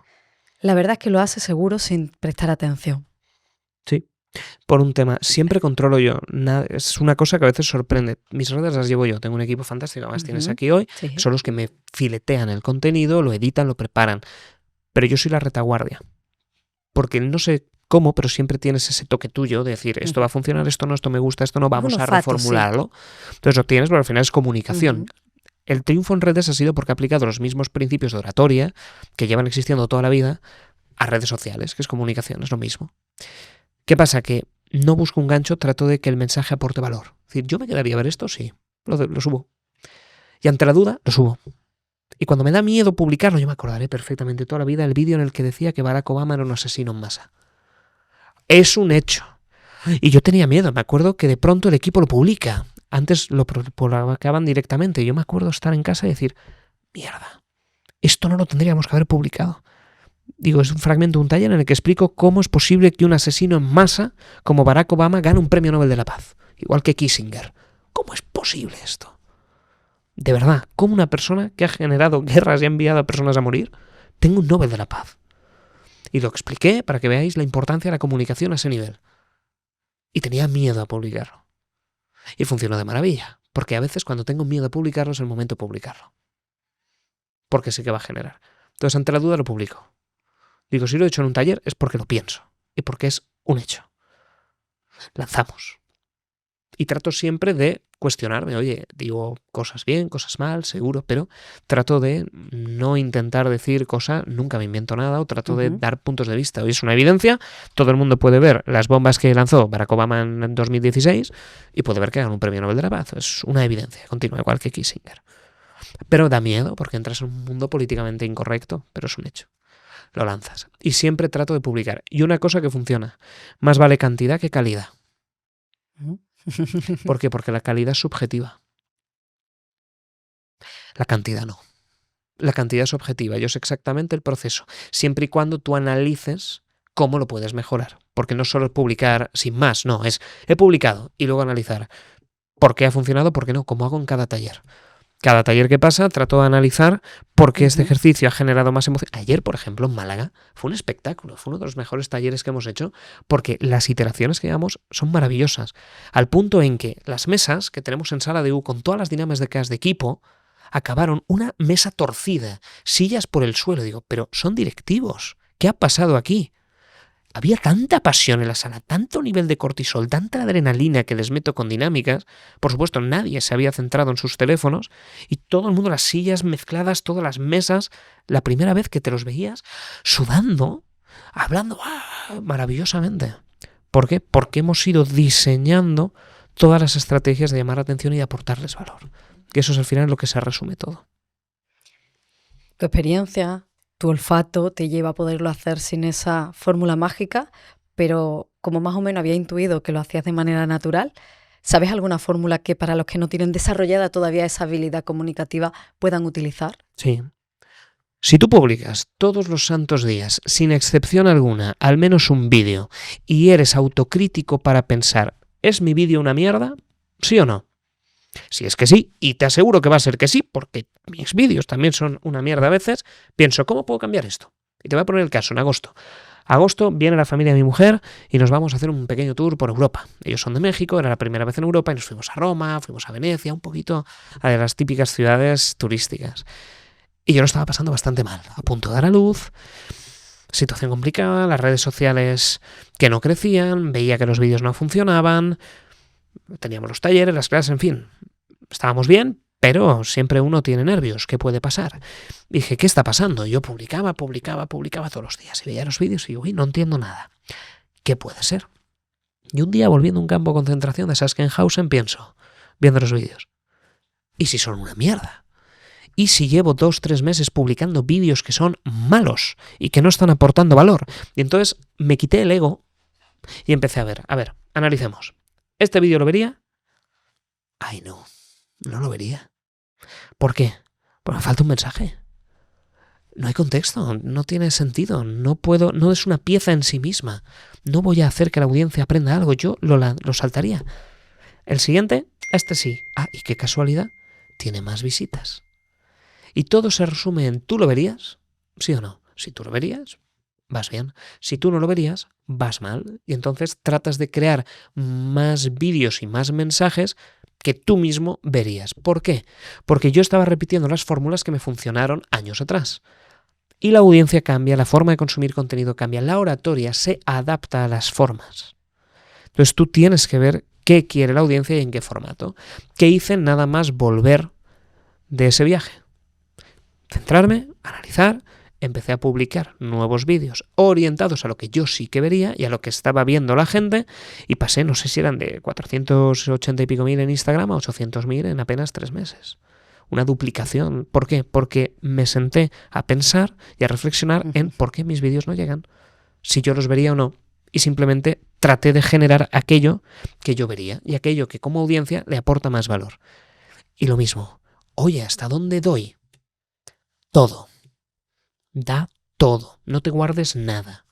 La verdad es que lo haces seguro sin prestar atención. Sí, por un tema. Siempre controlo yo. Es una cosa que a veces sorprende. Mis redes las llevo yo. Tengo un equipo fantástico. Además tienes aquí hoy. Sí. Son los que me filetean el contenido, lo editan, lo preparan. Pero yo soy la retaguardia. Porque no sé cómo, pero siempre tienes ese toque tuyo de decir, esto va a funcionar, esto no, esto me gusta, esto no, vamos a reformularlo. Sí. Entonces lo tienes, pero al final es comunicación. El triunfo en redes ha sido porque ha aplicado los mismos principios de oratoria que llevan existiendo toda la vida a redes sociales, que es comunicación, es lo mismo. ¿Qué pasa? Que no busco un gancho, trato de que el mensaje aporte valor. Es decir, ¿yo me quedaría a ver esto? Sí, lo subo. Y ante la duda, lo subo. Y cuando me da miedo publicarlo, yo me acordaré perfectamente toda la vida el vídeo en el que decía que Barack Obama era un asesino en masa. Es un hecho. Y yo tenía miedo. Me acuerdo que de pronto el equipo lo publica. Antes lo publicaban directamente. Yo me acuerdo estar en casa y decir, mierda, esto no lo tendríamos que haber publicado. Digo, es un fragmento de un taller en el que explico cómo es posible que un asesino en masa como Barack Obama gane un premio Nobel de la Paz, igual que Kissinger. ¿Cómo es posible esto? De verdad, ¿cómo una persona que ha generado guerras y ha enviado a personas a morir tenga un Nobel de la Paz? Y lo expliqué para que veáis la importancia de la comunicación a ese nivel. Y tenía miedo a publicarlo. Y funcionó de maravilla, porque a veces cuando tengo miedo de publicarlo es el momento de publicarlo. Porque sé que va a generar. Entonces, ante la duda lo publico. Digo, si lo he hecho en un taller es porque lo pienso y porque es un hecho. Lanzamos. Y trato siempre de cuestionarme, oye, digo cosas bien, cosas mal, seguro, pero trato de no intentar decir cosas, nunca me invento nada, o trato de dar puntos de vista. Hoy es una evidencia, todo el mundo puede ver las bombas que lanzó Barack Obama en 2016 y puede ver que ganó un premio Nobel de la Paz. Es una evidencia continua, igual que Kissinger. Pero da miedo porque entras en un mundo políticamente incorrecto, pero es un hecho. Lo lanzas. Y siempre trato de publicar. Y una cosa que funciona, más vale cantidad que calidad. ¿Por qué? Porque la calidad es subjetiva. La cantidad no. La cantidad es objetiva. Yo sé exactamente el proceso, siempre y cuando tú analices cómo lo puedes mejorar. Porque no solo es publicar sin más, no, es he publicado y luego analizar por qué ha funcionado, por qué no, como hago en cada taller. Cada taller que pasa trato de analizar por qué este ejercicio ha generado más emoción. Ayer, por ejemplo, en Málaga, fue un espectáculo. Fue uno de los mejores talleres que hemos hecho porque las iteraciones que llevamos son maravillosas. Al punto en que las mesas que tenemos en sala de U con todas las dinámicas de equipo acabaron una mesa torcida, sillas por el suelo. Digo, pero son directivos. ¿Qué ha pasado aquí? Había tanta pasión en la sala, tanto nivel de cortisol, tanta adrenalina que les meto con dinámicas. Por supuesto, nadie se había centrado en sus teléfonos y todo el mundo, las sillas mezcladas, todas las mesas, la primera vez que te los veías sudando, hablando maravillosamente. ¿Por qué? Porque hemos ido diseñando todas las estrategias de llamar la atención y de aportarles valor. Que eso es al final lo que se resume todo. Tu experiencia, tu olfato te lleva a poderlo hacer sin esa fórmula mágica, pero como más o menos había intuido que lo hacías de manera natural, ¿sabes alguna fórmula que para los que no tienen desarrollada todavía esa habilidad comunicativa puedan utilizar? Sí. Si tú publicas todos los santos días, sin excepción alguna, al menos un vídeo, y eres autocrítico para pensar, ¿es mi vídeo una mierda? ¿Sí o no? Si es que sí, y te aseguro que va a ser que sí, porque mis vídeos también son una mierda a veces, pienso, ¿cómo puedo cambiar esto? Y te voy a poner el caso, en agosto. Agosto viene la familia de mi mujer y nos vamos a hacer un pequeño tour por Europa. Ellos son de México, era la primera vez en Europa y nos fuimos a Roma, fuimos a Venecia, un poquito a las típicas ciudades turísticas. Y yo lo estaba pasando bastante mal, a punto de dar a luz, situación complicada, las redes sociales que no crecían, veía que los vídeos no funcionaban, teníamos los talleres, las clases, en fin, estábamos bien, pero siempre uno tiene nervios. ¿Qué puede pasar? Dije, ¿qué está pasando? Yo publicaba todos los días y veía los vídeos y digo, uy, no entiendo nada. ¿Qué puede ser? Y un día, volviendo a un campo de concentración de Sachsenhausen, pienso, viendo los vídeos, ¿y si son una mierda? ¿Y si llevo 2-3 meses publicando vídeos que son malos y que no están aportando valor? Y entonces me quité el ego y empecé a ver, analicemos. ¿Este vídeo lo vería? Ay, no lo vería. ¿Por qué? Porque me falta un mensaje. No hay contexto, no tiene sentido, no es una pieza en sí misma. No voy a hacer que la audiencia aprenda algo, yo lo saltaría. El siguiente, este sí. Y qué casualidad, tiene más visitas. Y todo se resume en, ¿tú lo verías? ¿Sí o no? Si tú lo verías, vas bien. Si tú no lo verías, vas mal. Y entonces tratas de crear más vídeos y más mensajes que tú mismo verías. ¿Por qué? Porque yo estaba repitiendo las fórmulas que me funcionaron años atrás. Y la audiencia cambia, la forma de consumir contenido cambia, la oratoria se adapta a las formas. Entonces tú tienes que ver qué quiere la audiencia y en qué formato. ¿Qué hice? Nada más volver de ese viaje. Centrarme, analizar, empecé a publicar nuevos vídeos orientados a lo que yo sí que vería y a lo que estaba viendo la gente y pasé, no sé si eran de 480 y pico mil en Instagram a 800.000 en apenas 3 meses. Una duplicación. ¿Por qué? Porque me senté a pensar y a reflexionar en por qué mis vídeos no llegan, si yo los vería o no, y simplemente traté de generar aquello que yo vería y aquello que como audiencia le aporta más valor. Y lo mismo, oye, ¿hasta dónde doy? Todo. Da todo. No te guardes nada.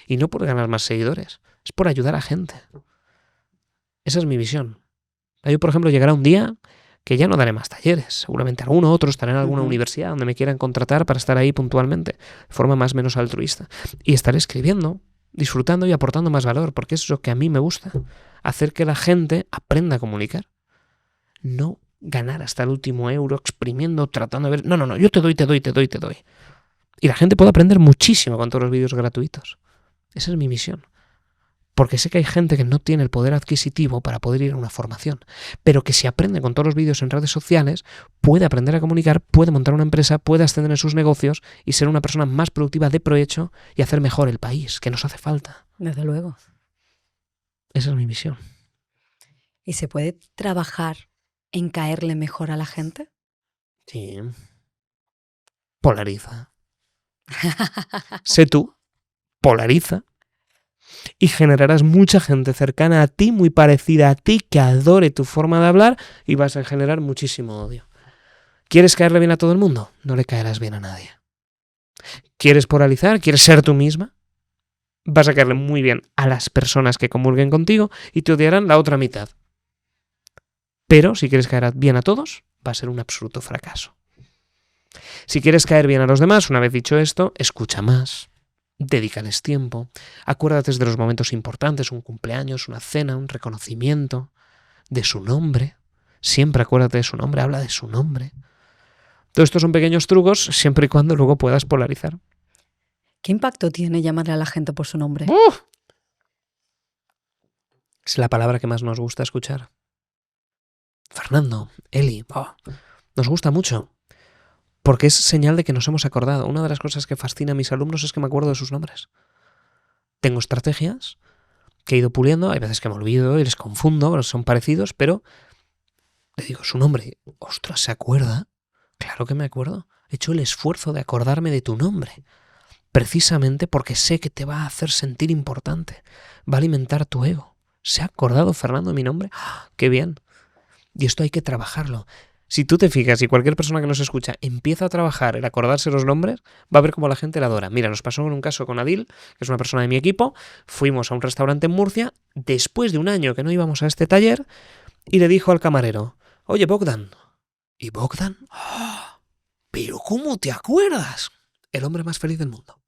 Y no por ganar más seguidores, es por ayudar a gente. Esa es mi visión. Yo, por ejemplo, llegará un día que ya no daré más talleres. Seguramente alguno otro estará en alguna universidad donde me quieran contratar para estar ahí puntualmente, de forma más o menos altruista. Y estaré escribiendo, disfrutando y aportando más valor, porque es lo que a mí me gusta. Hacer que la gente aprenda a comunicar. No ganar hasta el último euro, exprimiendo, tratando de ver... No, yo te doy. Y la gente puede aprender muchísimo con todos los vídeos gratuitos. Esa es mi misión. Porque sé que hay gente que no tiene el poder adquisitivo para poder ir a una formación, pero que si aprende con todos los vídeos en redes sociales, puede aprender a comunicar, puede montar una empresa, puede ascender en sus negocios y ser una persona más productiva de provecho y hacer mejor el país, que nos hace falta. Desde luego. Esa es mi misión. ¿Y se puede trabajar en caerle mejor a la gente? Sí. Polariza. Sé tú, polariza. Y generarás mucha gente cercana a ti, muy parecida a ti, que adore tu forma de hablar y vas a generar muchísimo odio. ¿Quieres caerle bien a todo el mundo? No le caerás bien a nadie. ¿Quieres polarizar? ¿Quieres ser tú misma? Vas a caerle muy bien a las personas que comulguen contigo y te odiarán la otra mitad. Pero si quieres caer bien a todos, va a ser un absoluto fracaso. Si quieres caer bien a los demás, una vez dicho esto, escucha más. Dedícales tiempo, acuérdate de los momentos importantes, un cumpleaños, una cena, un reconocimiento, de su nombre. Siempre acuérdate de su nombre, habla de su nombre. Todos estos son pequeños trucos, siempre y cuando luego puedas polarizar. ¿Qué impacto tiene llamarle a la gente por su nombre? Es la palabra que más nos gusta escuchar. Fernando, Eli, nos gusta mucho. Porque es señal de que nos hemos acordado. Una de las cosas que fascina a mis alumnos es que me acuerdo de sus nombres. Tengo estrategias que he ido puliendo. Hay veces que me olvido y les confundo, porque son parecidos, pero le digo su nombre. Ostras, ¿se acuerda? Claro que me acuerdo. He hecho el esfuerzo de acordarme de tu nombre. Precisamente porque sé que te va a hacer sentir importante. Va a alimentar tu ego. ¿Se ha acordado Fernando de mi nombre? ¡Ah, qué bien! Y esto hay que trabajarlo. Si tú te fijas y cualquier persona que nos escucha empieza a trabajar el acordarse los nombres, va a ver cómo la gente la adora. Mira, nos pasó en un caso con Adil, que es una persona de mi equipo. Fuimos a un restaurante en Murcia después de un año que no íbamos a este taller y le dijo al camarero, oye, Bogdan. ¿Y Bogdan? ¡Oh! ¿Pero cómo te acuerdas? El hombre más feliz del mundo.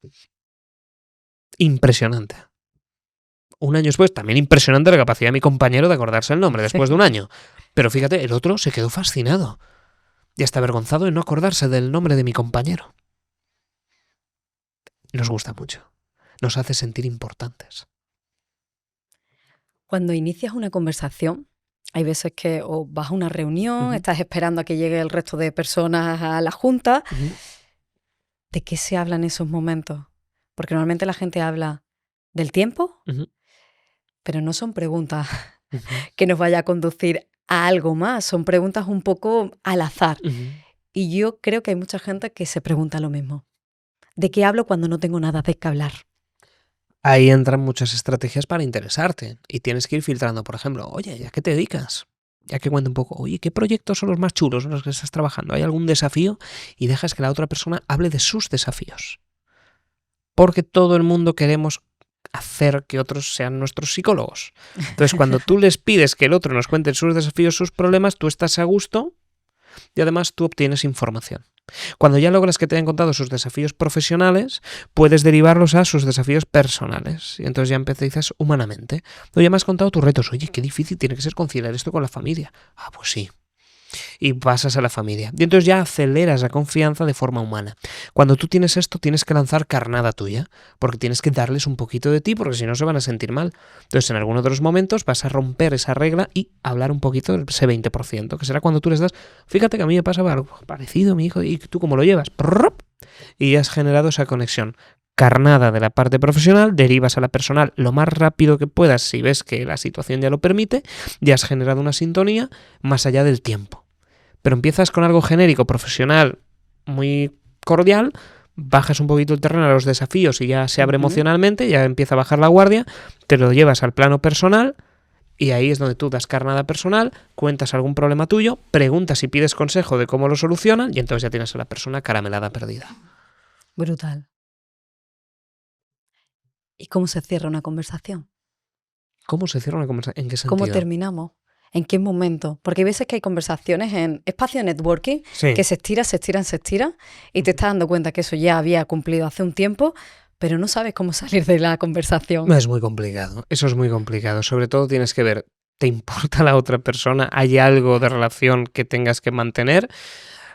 Impresionante. Un año después, también impresionante la capacidad de mi compañero de acordarse el nombre después de un año. Pero fíjate, el otro se quedó fascinado y hasta avergonzado de no acordarse del nombre de mi compañero. Nos gusta mucho. Nos hace sentir importantes. Cuando inicias una conversación, hay veces que o vas a una reunión, estás esperando a que llegue el resto de personas a la junta. ¿De qué se habla en esos momentos? Porque normalmente la gente habla del tiempo, pero no son preguntas que nos vaya a conducir a algo más, son preguntas un poco al azar. Y yo creo que hay mucha gente que se pregunta lo mismo. ¿De qué hablo cuando no tengo nada de qué hablar? Ahí entran muchas estrategias para interesarte y tienes que ir filtrando, por ejemplo, oye, ¿a qué te dedicas? Ya que cuente un poco, oye, ¿qué proyectos son los más chulos en los que estás trabajando? ¿Hay algún desafío? Y dejas que la otra persona hable de sus desafíos. Porque todo el mundo queremos hacer que otros sean nuestros psicólogos. Entonces, cuando tú les pides que el otro nos cuente sus desafíos, sus problemas, tú estás a gusto y además tú obtienes información. Cuando ya logras que te hayan contado sus desafíos profesionales, puedes derivarlos a sus desafíos personales. Y entonces ya empezás humanamente. Tú ya me has contado tus retos. Oye, qué difícil tiene que ser conciliar esto con la familia. Ah, pues sí. Y pasas a la familia. Y entonces ya aceleras la confianza de forma humana. Cuando tú tienes esto, tienes que lanzar carnada tuya, porque tienes que darles un poquito de ti, porque si no se van a sentir mal. Entonces en algunos de los momentos vas a romper esa regla y hablar un poquito de ese 20%, que será cuando tú les das, fíjate que a mí me pasa algo parecido, mi hijo, y tú cómo lo llevas. Y ya has generado esa conexión. Carnada de la parte profesional, derivas a la personal lo más rápido que puedas si ves que la situación ya lo permite, ya has generado una sintonía más allá del tiempo. Pero empiezas con algo genérico, profesional, muy cordial, bajas un poquito el terreno a los desafíos y ya se abre emocionalmente, ya empieza a bajar la guardia, te lo llevas al plano personal y ahí es donde tú das carnada personal, cuentas algún problema tuyo, preguntas y pides consejo de cómo lo solucionan y entonces ya tienes a la persona caramelada perdida. Brutal. ¿Y cómo se cierra una conversación? ¿Cómo se cierra una conversación? ¿En qué sentido? ¿Cómo terminamos? ¿En qué momento? Porque hay veces que hay conversaciones en espacio de networking que se estiran y te estás dando cuenta que eso ya había cumplido hace un tiempo, pero no sabes cómo salir de la conversación. Es muy complicado, eso es muy complicado. Sobre todo tienes que ver, ¿te importa la otra persona? ¿Hay algo de relación que tengas que mantener?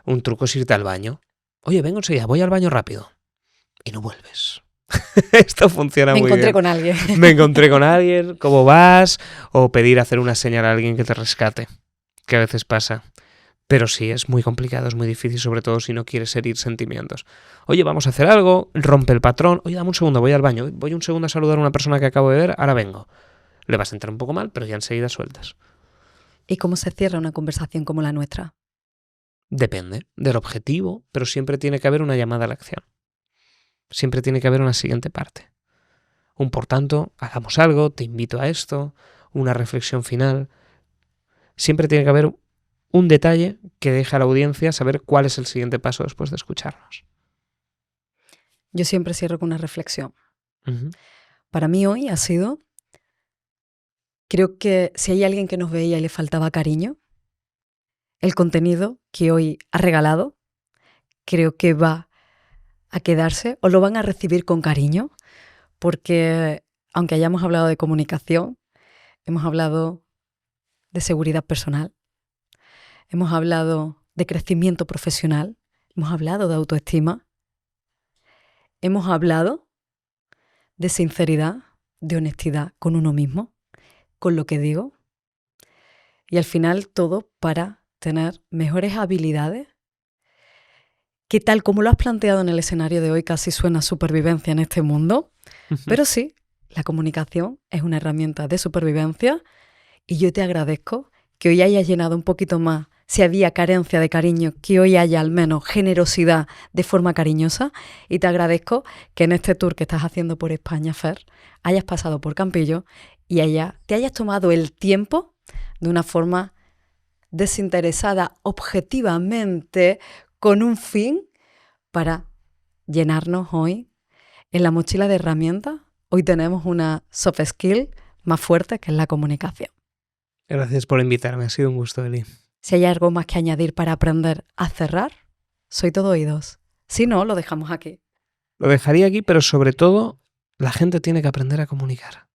Un truco es irte al baño. Oye, vengo enseguida, voy al baño rápido. y no vuelves. Esto funciona muy bien. Me encontré con alguien. Me encontré con alguien, ¿cómo vas? O pedir hacer una señal a alguien que te rescate, que a veces pasa. Pero sí, es muy complicado, es muy difícil, sobre todo si no quieres herir sentimientos. Oye, vamos a hacer algo, rompe el patrón. Oye, dame un segundo, voy al baño. Voy un segundo a saludar a una persona que acabo de ver, ahora vengo. Le vas a entrar un poco mal, pero ya enseguida sueltas. ¿Y cómo se cierra una conversación como la nuestra? Depende del objetivo, pero siempre tiene que haber una llamada a la acción. Siempre tiene que haber una siguiente parte. Un por tanto, hagamos algo, te invito a esto, una reflexión final. Siempre tiene que haber un detalle que deje a la audiencia saber cuál es el siguiente paso después de escucharnos. Yo siempre cierro con una reflexión. Uh-huh. Para mí hoy ha sido, creo que si hay alguien que nos veía y le faltaba cariño, el contenido que hoy ha regalado, creo que va a quedarse o lo van a recibir con cariño, porque aunque hayamos hablado de comunicación, hemos hablado de seguridad personal, hemos hablado de crecimiento profesional, hemos hablado de autoestima, hemos hablado de sinceridad, de honestidad con uno mismo, con lo que digo, y al final todo para tener mejores habilidades, que tal como lo has planteado en el escenario de hoy casi suena a supervivencia en este mundo, pero sí, la comunicación es una herramienta de supervivencia y yo te agradezco que hoy hayas llenado un poquito más, si había carencia de cariño, que hoy haya al menos generosidad de forma cariñosa, y te agradezco que en este tour que estás haciendo por España, Fer, hayas pasado por Campillo y te hayas tomado el tiempo de una forma desinteresada, objetivamente, con un fin para llenarnos hoy en la mochila de herramientas. Hoy tenemos una soft skill más fuerte que es la comunicación. Gracias por invitarme, ha sido un gusto, Eli. Si hay algo más que añadir para aprender a cerrar, soy todo oídos. Si no, lo dejamos aquí. Lo dejaría aquí, pero sobre todo, la gente tiene que aprender a comunicar.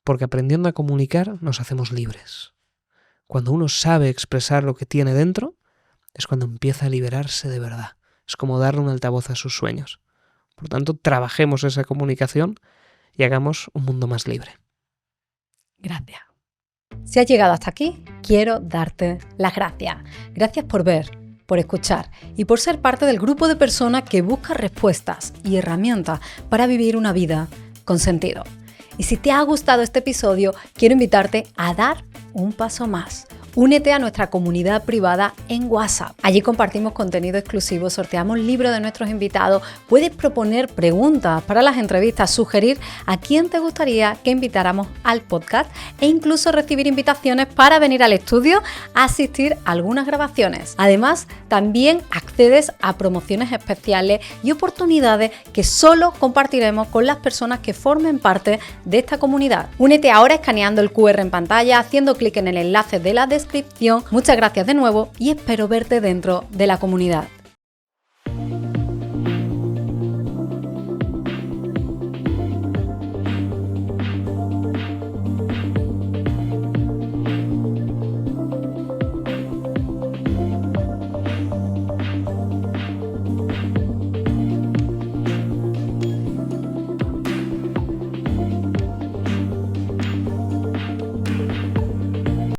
Porque aprendiendo a comunicar nos hacemos libres. Cuando uno sabe expresar lo que tiene dentro, es cuando empieza a liberarse de verdad. Es como darle un altavoz a sus sueños. Por tanto, trabajemos esa comunicación y hagamos un mundo más libre. Gracias. Si has llegado hasta aquí, quiero darte las gracias. Gracias por ver, por escuchar y por ser parte del grupo de personas que busca respuestas y herramientas para vivir una vida con sentido. Y si te ha gustado este episodio, quiero invitarte a dar un paso más. Únete a nuestra comunidad privada en WhatsApp. Allí compartimos contenido exclusivo, sorteamos libros de nuestros invitados, puedes proponer preguntas para las entrevistas, sugerir a quién te gustaría que invitáramos al podcast e incluso recibir invitaciones para venir al estudio a asistir a algunas grabaciones. Además, también accedes a promociones especiales y oportunidades que solo compartiremos con las personas que formen parte de esta comunidad. Únete ahora escaneando el QR en pantalla, haciendo clic en el enlace de la descripción. Muchas gracias de nuevo y espero verte dentro de la comunidad.